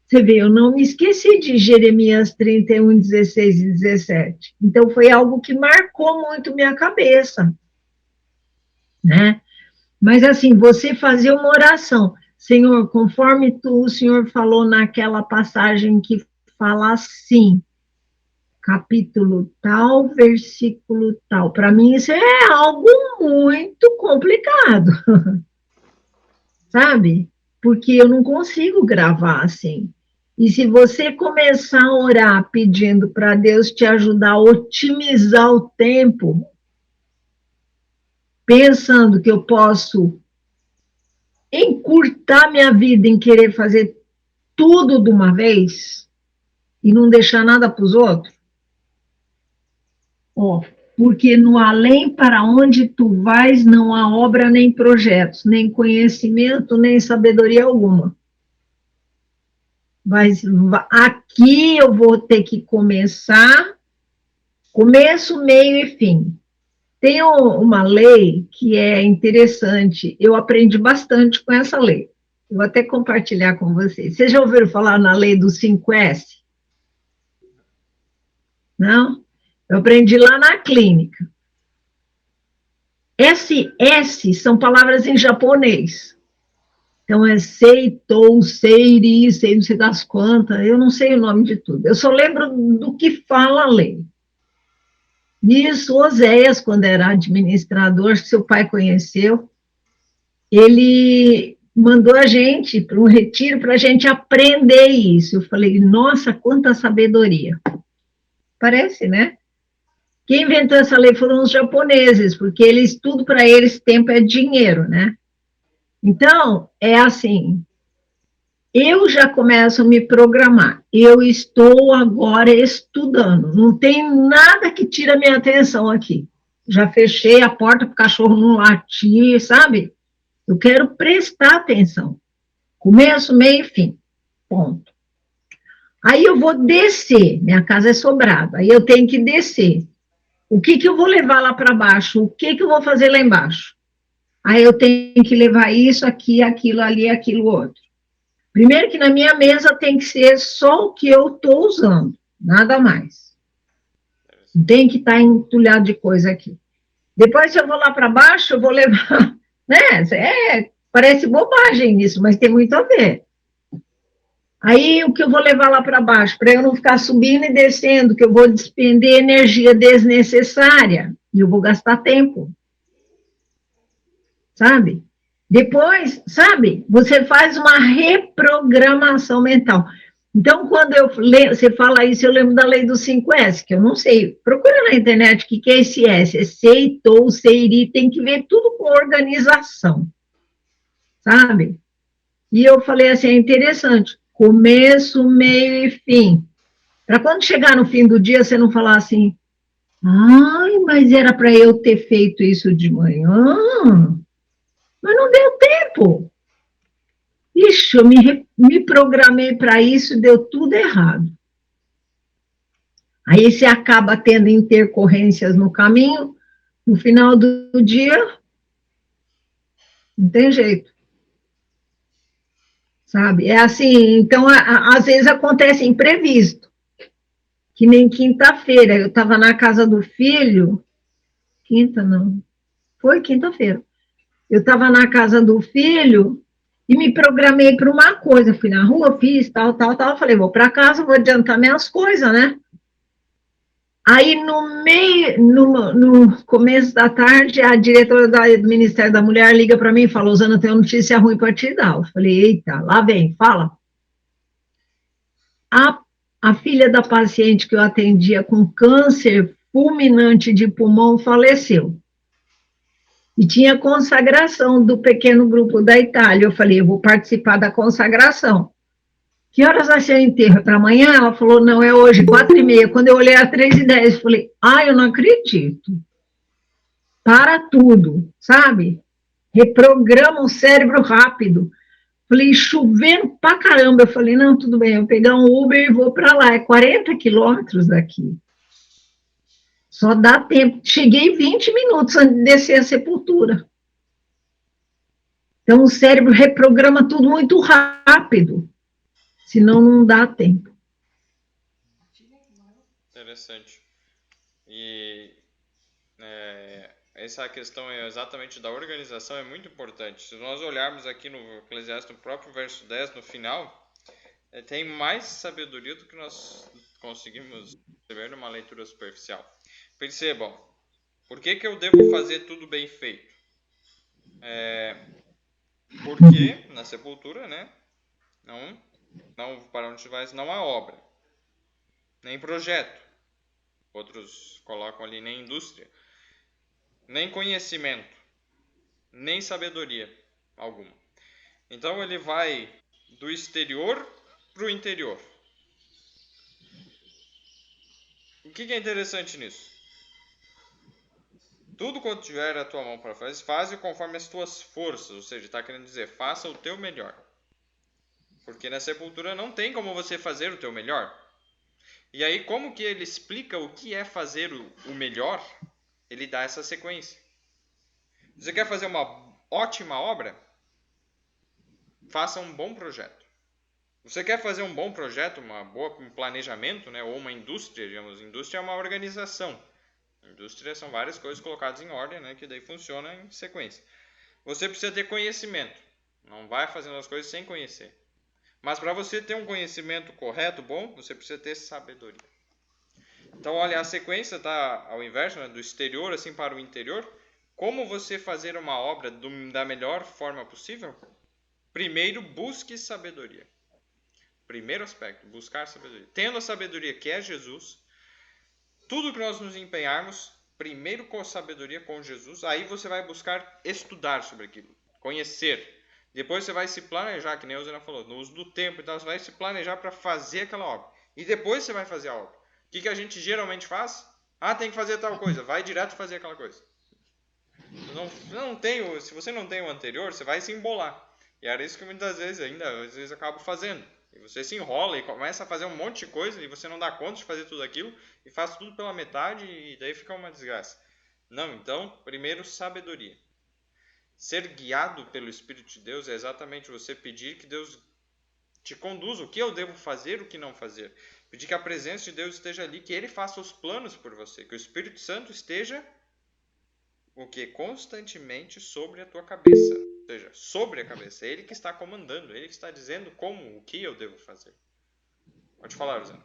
Você vê, eu não me esqueci de Jeremias 31, 16 e 17. Então, foi algo que marcou muito minha cabeça, né? Mas, assim, você fazer uma oração, Senhor, conforme o Senhor falou naquela passagem que fala assim, capítulo tal, versículo tal. Para mim, isso é algo muito complicado, sabe? Porque eu não consigo gravar assim. E se você começar a orar pedindo para Deus te ajudar a otimizar o tempo, pensando que eu posso encurtar minha vida em querer fazer tudo de uma vez e não deixar nada para os outros, porque no além para onde tu vais não há obra nem projetos, nem conhecimento, nem sabedoria alguma. Mas aqui eu vou ter que começar, começo, meio e fim. Tem uma lei que é interessante, eu aprendi bastante com essa lei. Vou até compartilhar com vocês. Vocês já ouviram falar na lei dos 5S? Não? Eu aprendi lá na clínica. S são palavras em japonês. Então, é seitou, seiri, sei não sei das quantas, eu não sei o nome de tudo. Eu só lembro do que fala a lei. Isso, Oséias, quando era administrador, seu pai conheceu, ele mandou a gente para um retiro para a gente aprender isso. Eu falei, nossa, quanta sabedoria. Parece, né? Quem inventou essa lei foram os japoneses, porque eles, tudo para eles, tempo é dinheiro, né? Então, é assim, eu já começo a me programar, eu estou agora estudando, não tem nada que tira a minha atenção aqui. Já fechei a porta para o cachorro não latir, sabe? Eu quero prestar atenção. Começo, meio e fim. Ponto. Aí eu vou descer, minha casa é sobrada, aí eu tenho que descer. O que eu vou levar lá para baixo? O que eu vou fazer lá embaixo? Aí eu tenho que levar isso, aqui, aquilo, ali, aquilo, outro. Primeiro que na minha mesa tem que ser só o que eu estou usando, nada mais. Não tem que estar entulhado de coisa aqui. Depois, se eu vou lá para baixo, eu vou levar, né? Parece bobagem isso, mas tem muito a ver. Aí, o que eu vou levar lá para baixo? Para eu não ficar subindo e descendo, que eu vou despender energia desnecessária, e eu vou gastar tempo. Sabe? Depois, sabe, você faz uma reprogramação mental. Então, quando você fala isso, eu lembro da lei dos 5S, que eu não sei. Procura na internet o que é esse S. É seitou, seiri, tem que ver tudo com organização. Sabe? E eu falei assim, é interessante. Começo, meio e fim. Para quando chegar no fim do dia, você não falar assim, ai, mas era para eu ter feito isso de manhã. Mas não deu tempo. Ixi, eu me programei para isso e deu tudo errado. Aí você acaba tendo intercorrências no caminho, no final do dia, não tem jeito. Sabe? É assim, então, às vezes acontece imprevisto. Que nem quinta-feira, eu estava na casa do filho, foi quinta-feira. Eu estava na casa do filho e me programei para uma coisa. Fui na rua, fiz tal. Falei, vou para casa, vou adiantar minhas coisas, né? Aí, no começo da tarde, a diretora do Ministério da Mulher liga para mim e fala, Rosana, eu tenho uma notícia ruim para te dar. Eu falei, eita, lá vem, fala. A filha da paciente que eu atendia com câncer fulminante de pulmão faleceu. E tinha consagração do pequeno grupo da Itália. Eu falei, eu vou participar da consagração. Que horas vai ser o enterro? Para amanhã? Ela falou, não, é hoje, 4h30. Quando eu olhei às 3h10, eu falei, eu não acredito. Para tudo, sabe? Reprograma o cérebro rápido. Falei, chovendo pra caramba. Eu falei, não, tudo bem, eu vou pegar um Uber e vou para lá. É 40 quilômetros daqui. Só dá tempo. Cheguei 20 minutos antes de descer a sepultura. Então, o cérebro reprograma tudo muito rápido. Senão, não dá tempo. Interessante. E essa questão exatamente da organização é muito importante. Se nós olharmos aqui no Eclesiastes, no próprio verso 10, no final, tem mais sabedoria do que nós conseguimos perceber numa leitura superficial. Percebam, por que eu devo fazer tudo bem feito? Porque na sepultura, né, não para onde vai, não há obra, nem projeto. Outros colocam ali nem indústria, nem conhecimento, nem sabedoria alguma. Então ele vai do exterior para o interior. O que é interessante nisso? Tudo quanto tiver a tua mão para fazer, faze conforme as tuas forças, ou seja, está querendo dizer, faça o teu melhor. Porque na sepultura não tem como você fazer o teu melhor. E aí, como que ele explica o que é fazer o melhor? Ele dá essa sequência. Você quer fazer uma ótima obra? Faça um bom projeto. Você quer fazer um bom projeto, um planejamento, né, ou uma indústria, digamos, indústria é uma organização. Indústria são várias coisas colocadas em ordem, né, que daí funciona em sequência. Você precisa ter conhecimento. Não vai fazendo as coisas sem conhecer. Mas para você ter um conhecimento correto, bom, você precisa ter sabedoria. Então, olha, a sequência está ao inverso, né, do exterior assim para o interior. Como você fazer uma obra da melhor forma possível? Primeiro, busque sabedoria. Primeiro aspecto, buscar sabedoria. Tendo a sabedoria que é Jesus, tudo que nós nos empenharmos, primeiro com sabedoria com Jesus, aí você vai buscar estudar sobre aquilo, conhecer. Depois você vai se planejar, que nem a Rosana falou, no uso do tempo, então você vai se planejar para fazer aquela obra. E depois você vai fazer a obra. O que a gente geralmente faz? Tem que fazer tal coisa, vai direto fazer aquela coisa. Se você não tem o anterior, você vai se embolar. E era isso que muitas vezes às vezes acabo fazendo. E você se enrola e começa a fazer um monte de coisa e você não dá conta de fazer tudo aquilo e faz tudo pela metade e daí fica uma desgraça. Não, então, primeiro sabedoria. ser guiado pelo Espírito de Deus é exatamente você pedir que Deus te conduza, o que eu devo fazer, o que não fazer. Pedir que a presença de Deus esteja ali, que Ele faça os planos por você, que o Espírito Santo esteja o que? Constantemente sobre a tua cabeça. Ou seja, sobre a cabeça. É Ele que está comandando, Ele que está dizendo como, o que eu devo fazer. Pode falar, Rosana.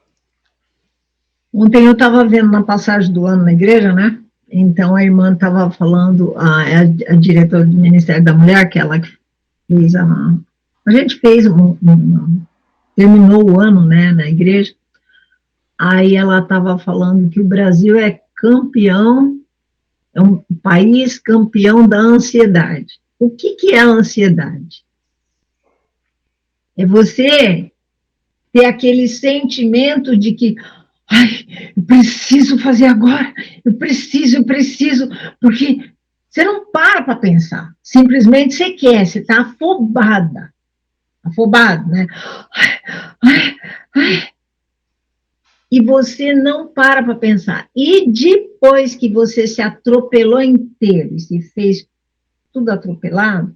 Ontem eu estava vendo na passagem do ano na igreja, né? Então a irmã estava falando, a diretora do Ministério da Mulher, que ela fez a gente fez terminou o ano, né, na igreja. Aí ela estava falando que o Brasil é campeão, é um país campeão da ansiedade. O que é a ansiedade? É você ter aquele sentimento de que, ai, eu preciso fazer agora, eu preciso, porque você não para pensar, simplesmente você quer, você está afobado, né? Ai, ai, e você não para pensar. E depois que você se atropelou inteiro, e se fez tudo atropelado,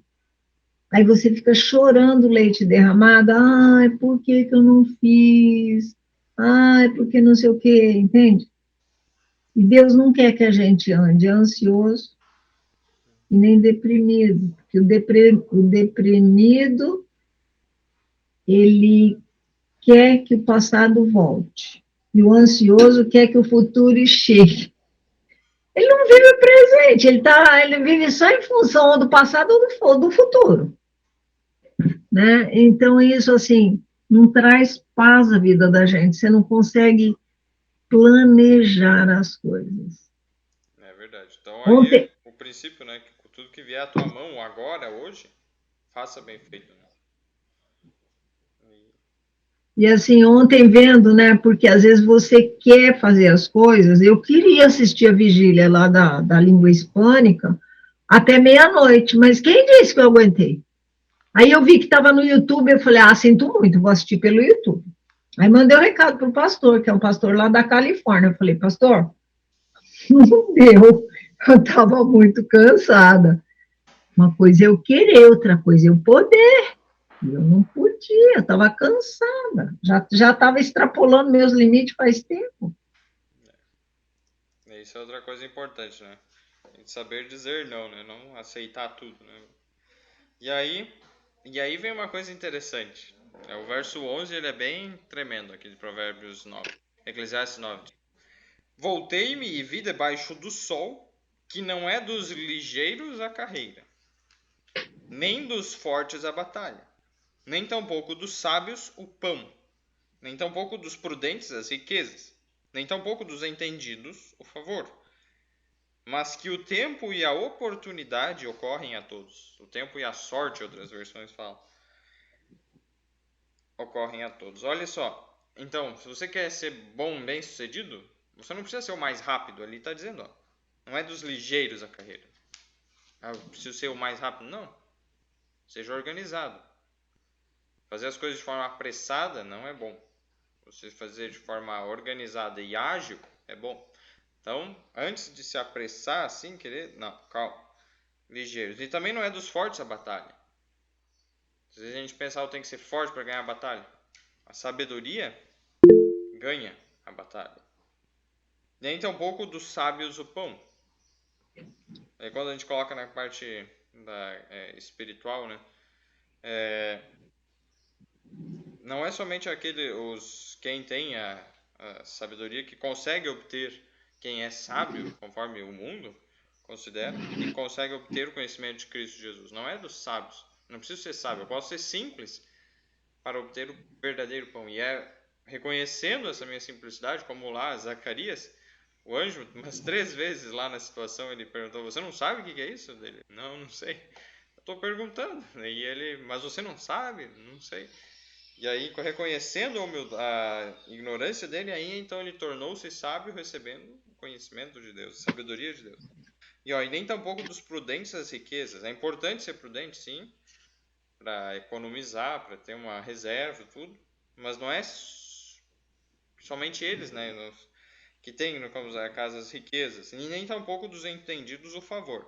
aí você fica chorando leite derramado, ai, por que eu não fiz? Ai, porque não sei o quê, entende? E Deus não quer que a gente ande ansioso e nem deprimido, porque o deprimido, ele quer que o passado volte, e o ansioso quer que o futuro chegue. Ele não vive o presente, ele vive só em função do passado ou do futuro. Né? Então, isso, assim, não traz paz à vida da gente, você não consegue planejar as coisas. É verdade. Então Ontem, aí o princípio, né, que tudo que vier à tua mão agora, hoje, faça bem feito, né? e assim, ontem vendo, né, porque às vezes você quer fazer as coisas, eu queria assistir a vigília lá da língua hispânica até meia-noite, mas quem disse que eu aguentei? Aí eu vi que estava no YouTube, eu falei, sinto muito, vou assistir pelo YouTube. Aí mandei um recado para o pastor, que é um pastor lá da Califórnia, eu falei, pastor, não deu, eu estava muito cansada. Uma coisa é eu querer, outra coisa é eu poder. Eu não podia, eu estava cansada. Já estava extrapolando meus limites faz tempo. Isso é outra coisa importante, né? A gente saber dizer não, né? Não aceitar tudo, né? E aí vem uma coisa interessante. O verso 11, ele é bem tremendo aqui de Provérbios 9. Eclesiastes 9. Voltei-me e vi debaixo do sol que não é dos ligeiros a carreira, nem dos fortes a batalha, nem tampouco dos sábios o pão, nem tampouco dos prudentes as riquezas, nem tampouco dos entendidos o favor, mas que o tempo e a oportunidade ocorrem a todos. O tempo e a sorte, outras versões falam, ocorrem a todos. Olha só, então, se você quer ser bom, bem sucedido, você não precisa ser o mais rápido, ali está dizendo, ó, não é dos ligeiros a carreira. Eu preciso ser o mais rápido, não. Seja organizado. Fazer as coisas de forma apressada não é bom. Você fazer de forma organizada e ágil é bom. Então, antes de se apressar assim, querer... Não, calma. Ligeiros. E também não é dos fortes a batalha. Se a gente pensar que tem que ser forte para ganhar a batalha. A sabedoria ganha a batalha. Nem tampouco dos sábios o pão. Aí quando a gente coloca na parte espiritual, né? Não é somente quem tem a sabedoria que consegue obter, quem é sábio, conforme o mundo considera, e consegue obter o conhecimento de Cristo Jesus. Não é dos sábios. Não preciso ser sábio, eu posso ser simples para obter o verdadeiro pão. E é reconhecendo essa minha simplicidade, como lá Zacarias, o anjo, umas 3 vezes lá na situação, ele perguntou, você não sabe o que é isso? Dele, não sei. Eu estou perguntando. E ele, mas você não sabe? Não sei. E aí, reconhecendo a ignorância dele, aí então ele tornou-se sábio, recebendo o conhecimento de Deus, a sabedoria de Deus. E nem tampouco dos prudentes as riquezas. É importante ser prudente, sim, para economizar, para ter uma reserva, tudo. Mas não é somente eles, né, que têm, como as riquezas. E nem tampouco dos entendidos o favor.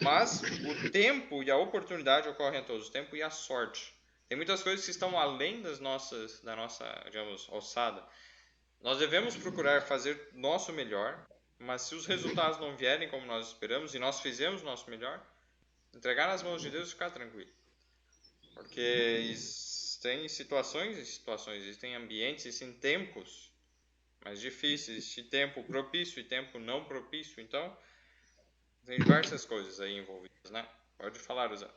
Mas o tempo e a oportunidade ocorrem a todos, o tempo e a sorte. Tem muitas coisas que estão além da nossa, digamos, alçada. Nós devemos procurar fazer nosso melhor, mas se os resultados não vierem como nós esperamos e nós fizemos o nosso melhor, entregar nas mãos de Deus e ficar tranquilo. Porque existem situações e situações, existem ambientes, existem tempos mais difíceis, existe tempo propício e tempo não propício. Então, tem diversas coisas aí envolvidas, né? Pode falar, Rosana.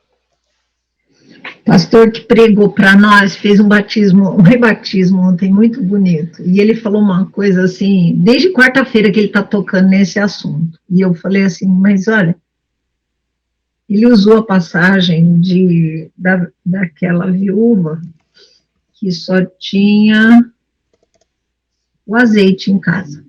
Pastor que pregou para nós, fez um rebatismo ontem muito bonito, e ele falou uma coisa assim, desde quarta-feira que ele está tocando nesse assunto, e eu falei assim, mas olha, ele usou a passagem daquela viúva que só tinha o azeite em casa.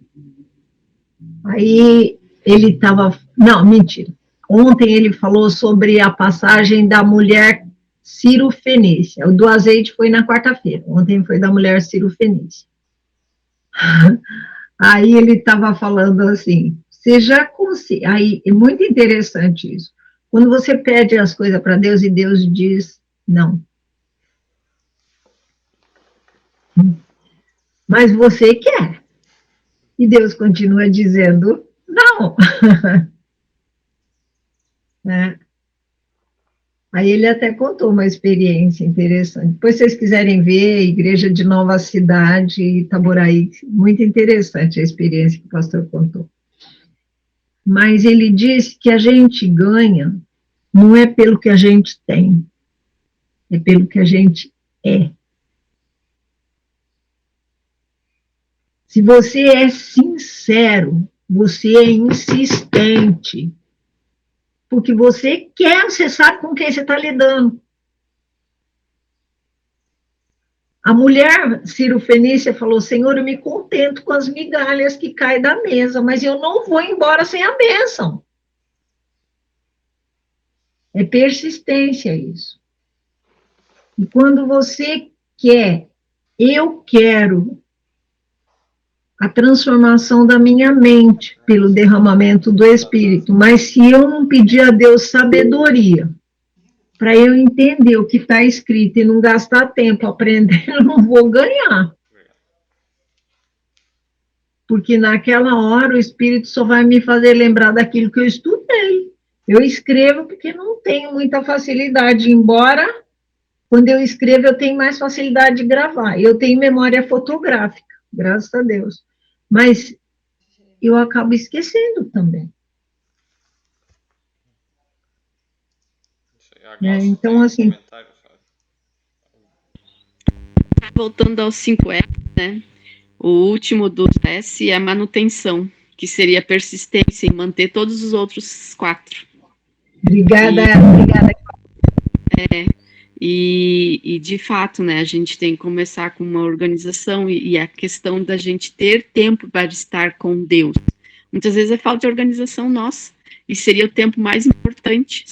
Aí ele estava, não, mentira, ontem ele falou sobre a passagem da mulher Cirofenícia. O do azeite foi na quarta-feira. Ontem foi da mulher Cirofenícia. Aí ele estava falando assim, você já consegue... Aí é muito interessante isso. Quando você pede as coisas para Deus e Deus diz não. Mas você quer. E Deus continua dizendo não. Né? Aí ele até contou uma experiência interessante. Depois, se vocês quiserem ver, a Igreja de Nova Cidade, Itaboraí, muito interessante a experiência que o pastor contou. Mas ele disse que a gente ganha não é pelo que a gente tem, é pelo que a gente é. Se você é sincero, você é insistente, porque você quer, você sabe com quem você está lidando. A mulher Cirofenícia falou, Senhor, eu me contento com as migalhas que caem da mesa, mas eu não vou embora sem a bênção. É persistência isso. E quando você quer, eu quero a transformação da minha mente pelo derramamento do Espírito, mas se eu não pedir a Deus sabedoria, para eu entender o que está escrito e não gastar tempo aprendendo, eu não vou ganhar. Porque naquela hora o Espírito só vai me fazer lembrar daquilo que eu estudei. Eu escrevo porque não tenho muita facilidade, embora quando eu escrevo eu tenho mais facilidade de gravar. Eu tenho memória fotográfica, graças a Deus. Mas eu acabo esquecendo também. Então, assim... Voltando aos 5 S, né? O último dos S é a manutenção, que seria a persistência em manter todos os outros 4. Obrigada. E de fato, né, a gente tem que começar com uma organização e a questão da gente ter tempo para estar com Deus. Muitas vezes é falta de organização nossa, e seria o tempo mais importante,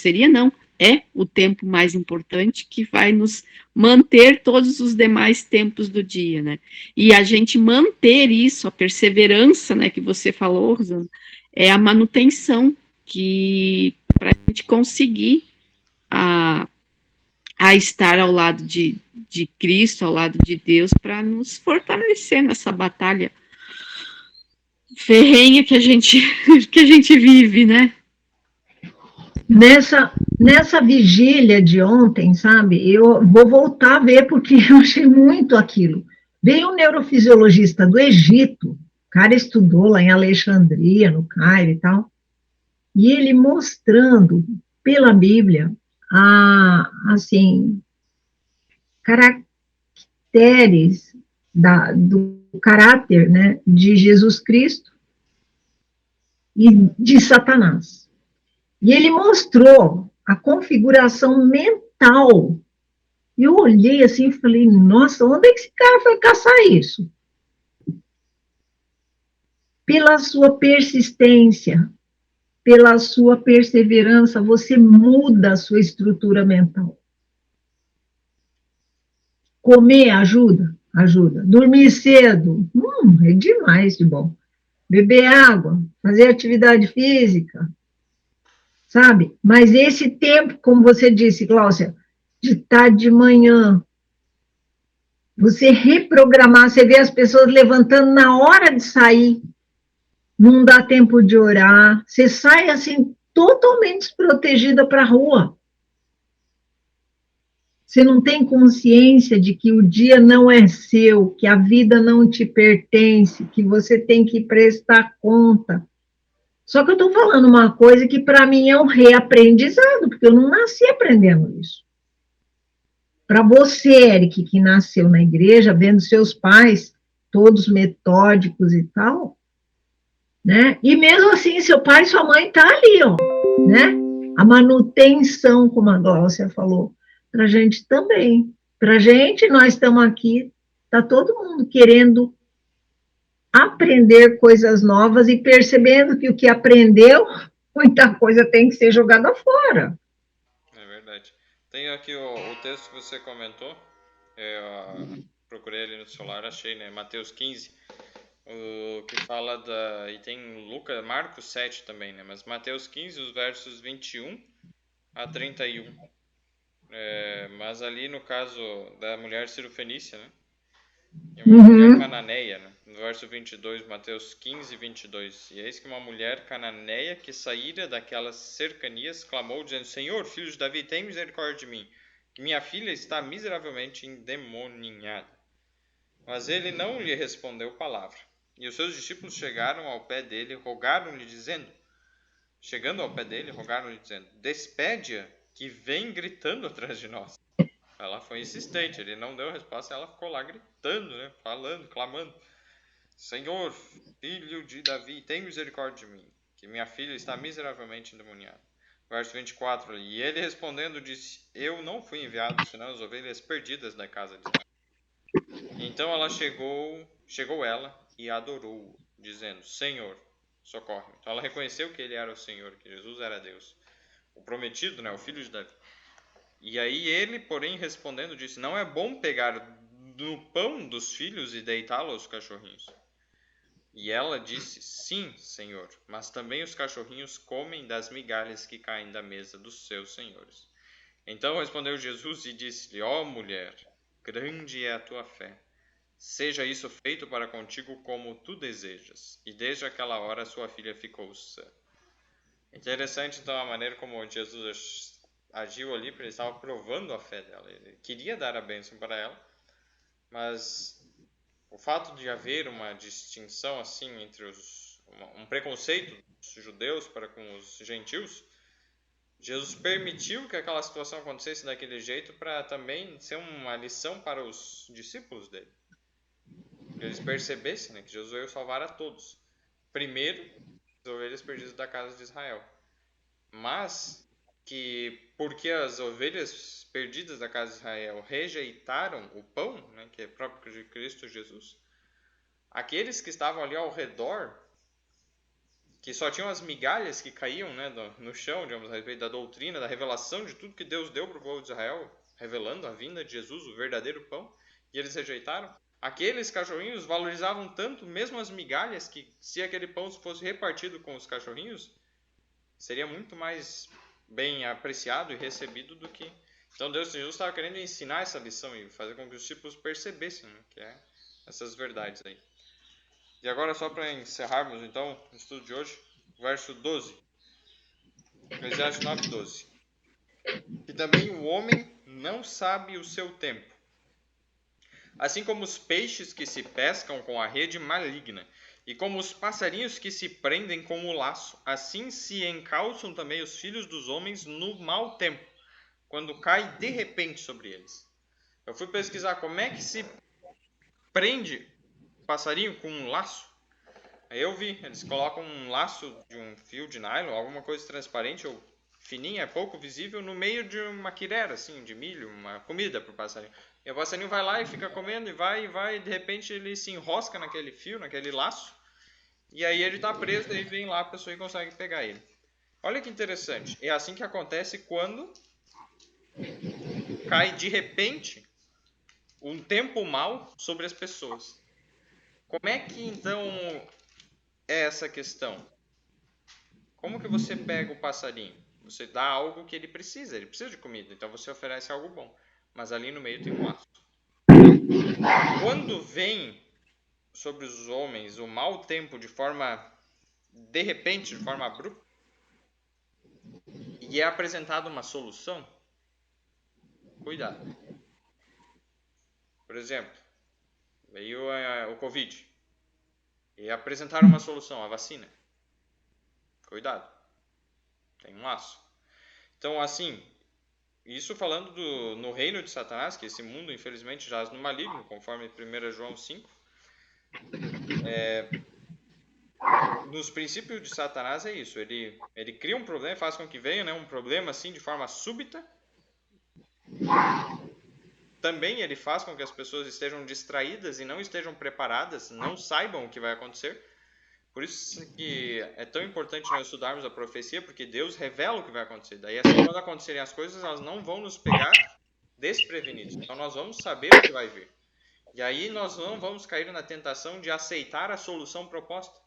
é o tempo mais importante que vai nos manter todos os demais tempos do dia, né? E a gente manter isso, a perseverança, né, que você falou, Rosana, é a manutenção que para a gente conseguir a estar ao lado de Cristo, ao lado de Deus, para nos fortalecer nessa batalha ferrenha que a gente vive, né? Nessa vigília de ontem, sabe, eu vou voltar a ver, porque eu achei muito aquilo. Veio um neurofisiologista do Egito, o cara estudou lá em Alexandria, no Cairo e tal, e ele mostrando pela Bíblia, assim, caracteres do caráter, né, de Jesus Cristo e de Satanás. E ele mostrou a configuração mental. Eu olhei assim e falei, nossa, onde é que esse cara foi caçar isso? Pela sua persistência, pela sua perseverança, você muda a sua estrutura mental. Comer ajuda? Ajuda. Dormir cedo? É demais de bom. Beber água, fazer atividade física, sabe? Mas esse tempo, como você disse, Gláucia, de tarde de manhã, você reprogramar, você vê as pessoas levantando na hora de sair, não dá tempo de orar, você sai assim, totalmente desprotegida para a rua. Você não tem consciência de que o dia não é seu, que a vida não te pertence, que você tem que prestar conta. Só que eu estou falando uma coisa que para mim é um reaprendizado, porque eu não nasci aprendendo isso. Para você, Eric, que nasceu na igreja, vendo seus pais todos metódicos e tal, né? E mesmo assim, seu pai e sua mãe tá ali, ó, né? A manutenção, como a Gláucia falou, para a gente também. Para a gente, nós estamos aqui, tá todo mundo querendo aprender coisas novas e percebendo que o que aprendeu, muita coisa tem que ser jogada fora. É verdade. Tem aqui o texto que você comentou, procurei ali no celular, achei, né? Mateus 15, o que fala da... E tem Lucas, Marcos 7 também, né? Mas Mateus 15, os versos 21 a 31. Mas ali no caso da mulher cirofenícia, né? E uma mulher cananeia, né? No verso 22, Mateus 15, 22. E eis que uma mulher cananeia que saíra daquelas cercanias clamou, dizendo: Senhor, filho de Davi, tem misericórdia de mim, que minha filha está miseravelmente endemoniada. Mas ele não lhe respondeu palavra. E os seus discípulos chegaram ao pé dele, rogaram-lhe, dizendo: Despede-a, que vem gritando atrás de nós. Ela foi insistente, ele não deu resposta, ela ficou lá gritando, né? Falando, clamando: Senhor, filho de Davi, tem misericórdia de mim, que minha filha está miseravelmente endemoniada. Verso 24, e ele respondendo disse: Eu não fui enviado senão as ovelhas perdidas da casa de Israel. Então ela chegou ela e adorou-o, dizendo: Senhor, socorre-me. Então ela reconheceu que ele era o Senhor, que Jesus era Deus, o prometido, né? O filho de Davi. E aí ele, porém, respondendo, disse: Não é bom pegar do pão dos filhos e deitá-lo aos cachorrinhos. E ela disse: Sim, Senhor, mas também os cachorrinhos comem das migalhas que caem da mesa dos seus senhores. Então respondeu Jesus e disse-lhe: Ó mulher, grande é a tua fé. Seja isso feito para contigo como tu desejas. E desde aquela hora sua filha ficou sã. Interessante, então, a maneira como Jesus agiu ali, porque ele estava provando a fé dela. Ele queria dar a bênção para ela, mas o fato de haver uma distinção assim entre um preconceito dos judeus para com os gentios, Jesus permitiu que aquela situação acontecesse daquele jeito para também ser uma lição para os discípulos dele. Que eles percebessem, né, que Jesus veio salvar a todos. Primeiro, as ovelhas perdidas da casa de Israel. Mas que porque as ovelhas perdidas da casa de Israel rejeitaram o pão, né, que é próprio de Cristo Jesus, aqueles que estavam ali ao redor, que só tinham as migalhas que caíam, né, no chão, digamos, a respeito da doutrina, da revelação de tudo que Deus deu para o povo de Israel, revelando a vinda de Jesus, o verdadeiro pão, e eles rejeitaram. Aqueles cachorrinhos valorizavam tanto mesmo as migalhas que, se aquele pão fosse repartido com os cachorrinhos, seria muito mais bem apreciado e recebido do que... Então Jesus estava querendo ensinar essa lição e fazer com que os discípulos percebessem, né, que é essas verdades aí. E agora, só para encerrarmos então o estudo de hoje, verso 12, Eclesiastes 9:12. Que também o homem não sabe o seu tempo, assim como os peixes que se pescam com a rede maligna, e como os passarinhos que se prendem com o laço, assim se encalçam também os filhos dos homens no mau tempo, quando cai de repente sobre eles. Eu fui pesquisar como é que se prende passarinho com um laço. Aí eu vi, eles colocam um laço de um fio de nylon, alguma coisa transparente ou fininha, pouco visível, no meio de uma quirera, assim, de milho, uma comida para o passarinho. E o passarinho vai lá e fica comendo, e vai, e de repente ele se enrosca naquele fio, naquele laço, e aí ele está preso, e vem lá a pessoa e consegue pegar ele. Olha que interessante, é assim que acontece quando cai de repente um tempo mau sobre as pessoas. Como é que então é essa questão? Como que você pega o passarinho? Você dá algo que ele precisa de comida, então você oferece algo bom. Mas ali no meio tem um laço. Quando vem sobre os homens o mau tempo de repente, de forma abrupta, e é apresentada uma solução, cuidado. Por exemplo, veio o Covid e apresentaram uma solução, a vacina. Cuidado, tem um laço. Então, assim, isso falando no reino de Satanás, que esse mundo, infelizmente, jaz no maligno, conforme 1 João 5. Nos princípios de Satanás é isso. Ele cria um problema, faz com que venha, né, um problema assim de forma súbita. Também ele faz com que as pessoas estejam distraídas e não estejam preparadas, não saibam o que vai acontecer. Por isso que é tão importante nós estudarmos a profecia, porque Deus revela o que vai acontecer. Daí, assim, quando acontecerem as coisas, elas não vão nos pegar desprevenidos. Então, nós vamos saber o que vai vir. E aí, nós não vamos cair na tentação de aceitar a solução proposta.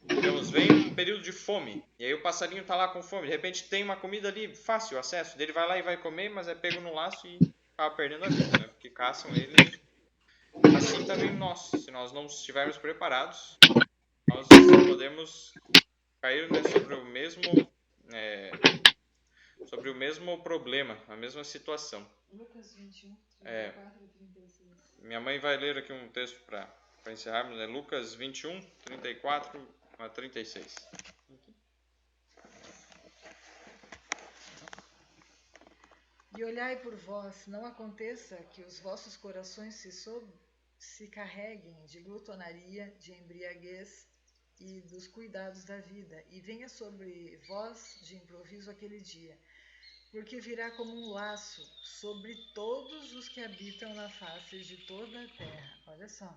Digamos, vem um período de fome, e aí o passarinho está lá com fome. De repente, tem uma comida ali, fácil acesso. Ele vai lá e vai comer, mas é pego no laço e acaba perdendo a vida, né? Porque caçam ele. Assim também nós, se nós não estivermos preparados, nós podemos cair, né, sobre o mesmo problema, a mesma situação. Lucas 21, 34 e 36. Minha mãe vai ler aqui um texto para encerrarmos, né? Lucas 21, 34 a 36. E olhai por vós, não aconteça que os vossos corações se carreguem de glutonaria, de embriaguez e dos cuidados da vida, e venha sobre vós de improviso aquele dia, porque virá como um laço sobre todos os que habitam na face de toda a terra. Olha só,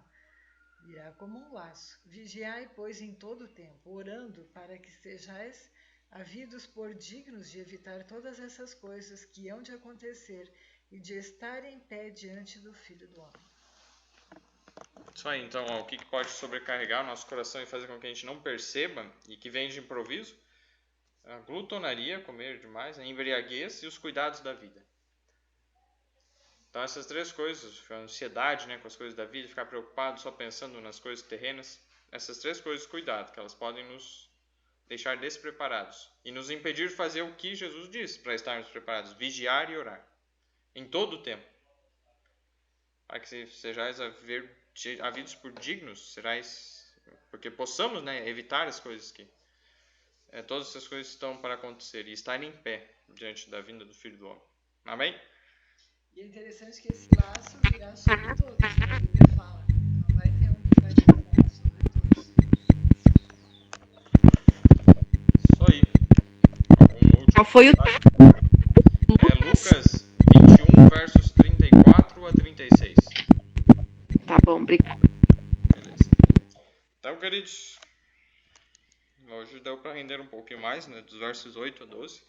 virá como um laço. Vigiai, pois, em todo o tempo, orando para que sejais havidos por dignos de evitar todas essas coisas que hão de acontecer e de estar em pé diante do Filho do Homem. Isso aí, então, ó, o que pode sobrecarregar o nosso coração e fazer com que a gente não perceba e que vem de improviso? A glutonaria, comer demais, a embriaguez e os cuidados da vida. Então, essas três coisas, a ansiedade, né, com as coisas da vida, ficar preocupado só pensando nas coisas terrenas, essas três coisas, cuidado, que elas podem nos deixar despreparados e nos impedir de fazer o que Jesus disse para estarmos preparados, vigiar e orar, em todo o tempo. Para que sejais havidos por dignos, porque possamos, né, evitar as coisas que todas essas coisas estão para acontecer e estar em pé diante da vinda do Filho do Homem. Amém? E é interessante que esse laço virá sobre todos, a Bíblia fala. Não vai ter um que vai ficar sobre todos. Isso aí. Algum último Qual foi o Lucas 21, versos 34 a 36. Tá bom, obrigado. Beleza. Então, queridos, hoje deu para render um pouquinho mais, né, dos versos 8 a 12.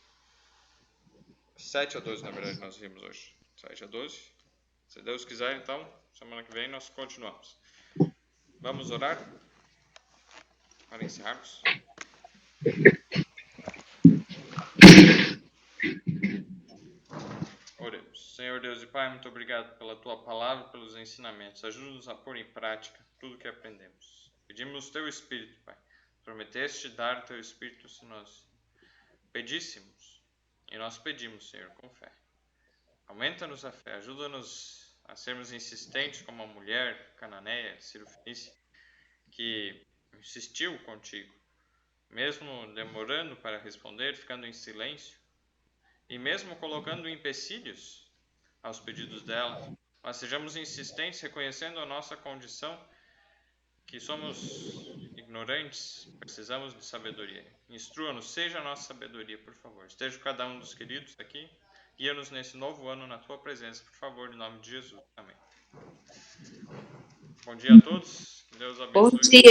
7 a 12, na verdade, nós vimos hoje. 7 a 12. Se Deus quiser, então, semana que vem nós continuamos. Vamos orar para encerrarmos. Oremos. Senhor Deus e Pai, muito obrigado pela Tua palavra, pelos ensinamentos. Ajuda-nos a pôr em prática tudo que aprendemos. Pedimos o Teu Espírito, Pai. Prometeste dar o Teu Espírito se nós pedíssemos. E nós pedimos, Senhor, com fé. Aumenta-nos a fé. Ajuda-nos a sermos insistentes como a mulher cananeia, Cirofenícia, que insistiu contigo. Mesmo demorando para responder, ficando em silêncio, e mesmo colocando empecilhos aos pedidos dela, nós sejamos insistentes, reconhecendo a nossa condição, que somos ignorantes, precisamos de sabedoria. Instrua-nos, seja a nossa sabedoria, por favor. Esteja cada um dos queridos aqui, guia-nos nesse novo ano na Tua presença, por favor, em nome de Jesus. Amém. Bom dia a todos, Deus abençoe. Bom dia.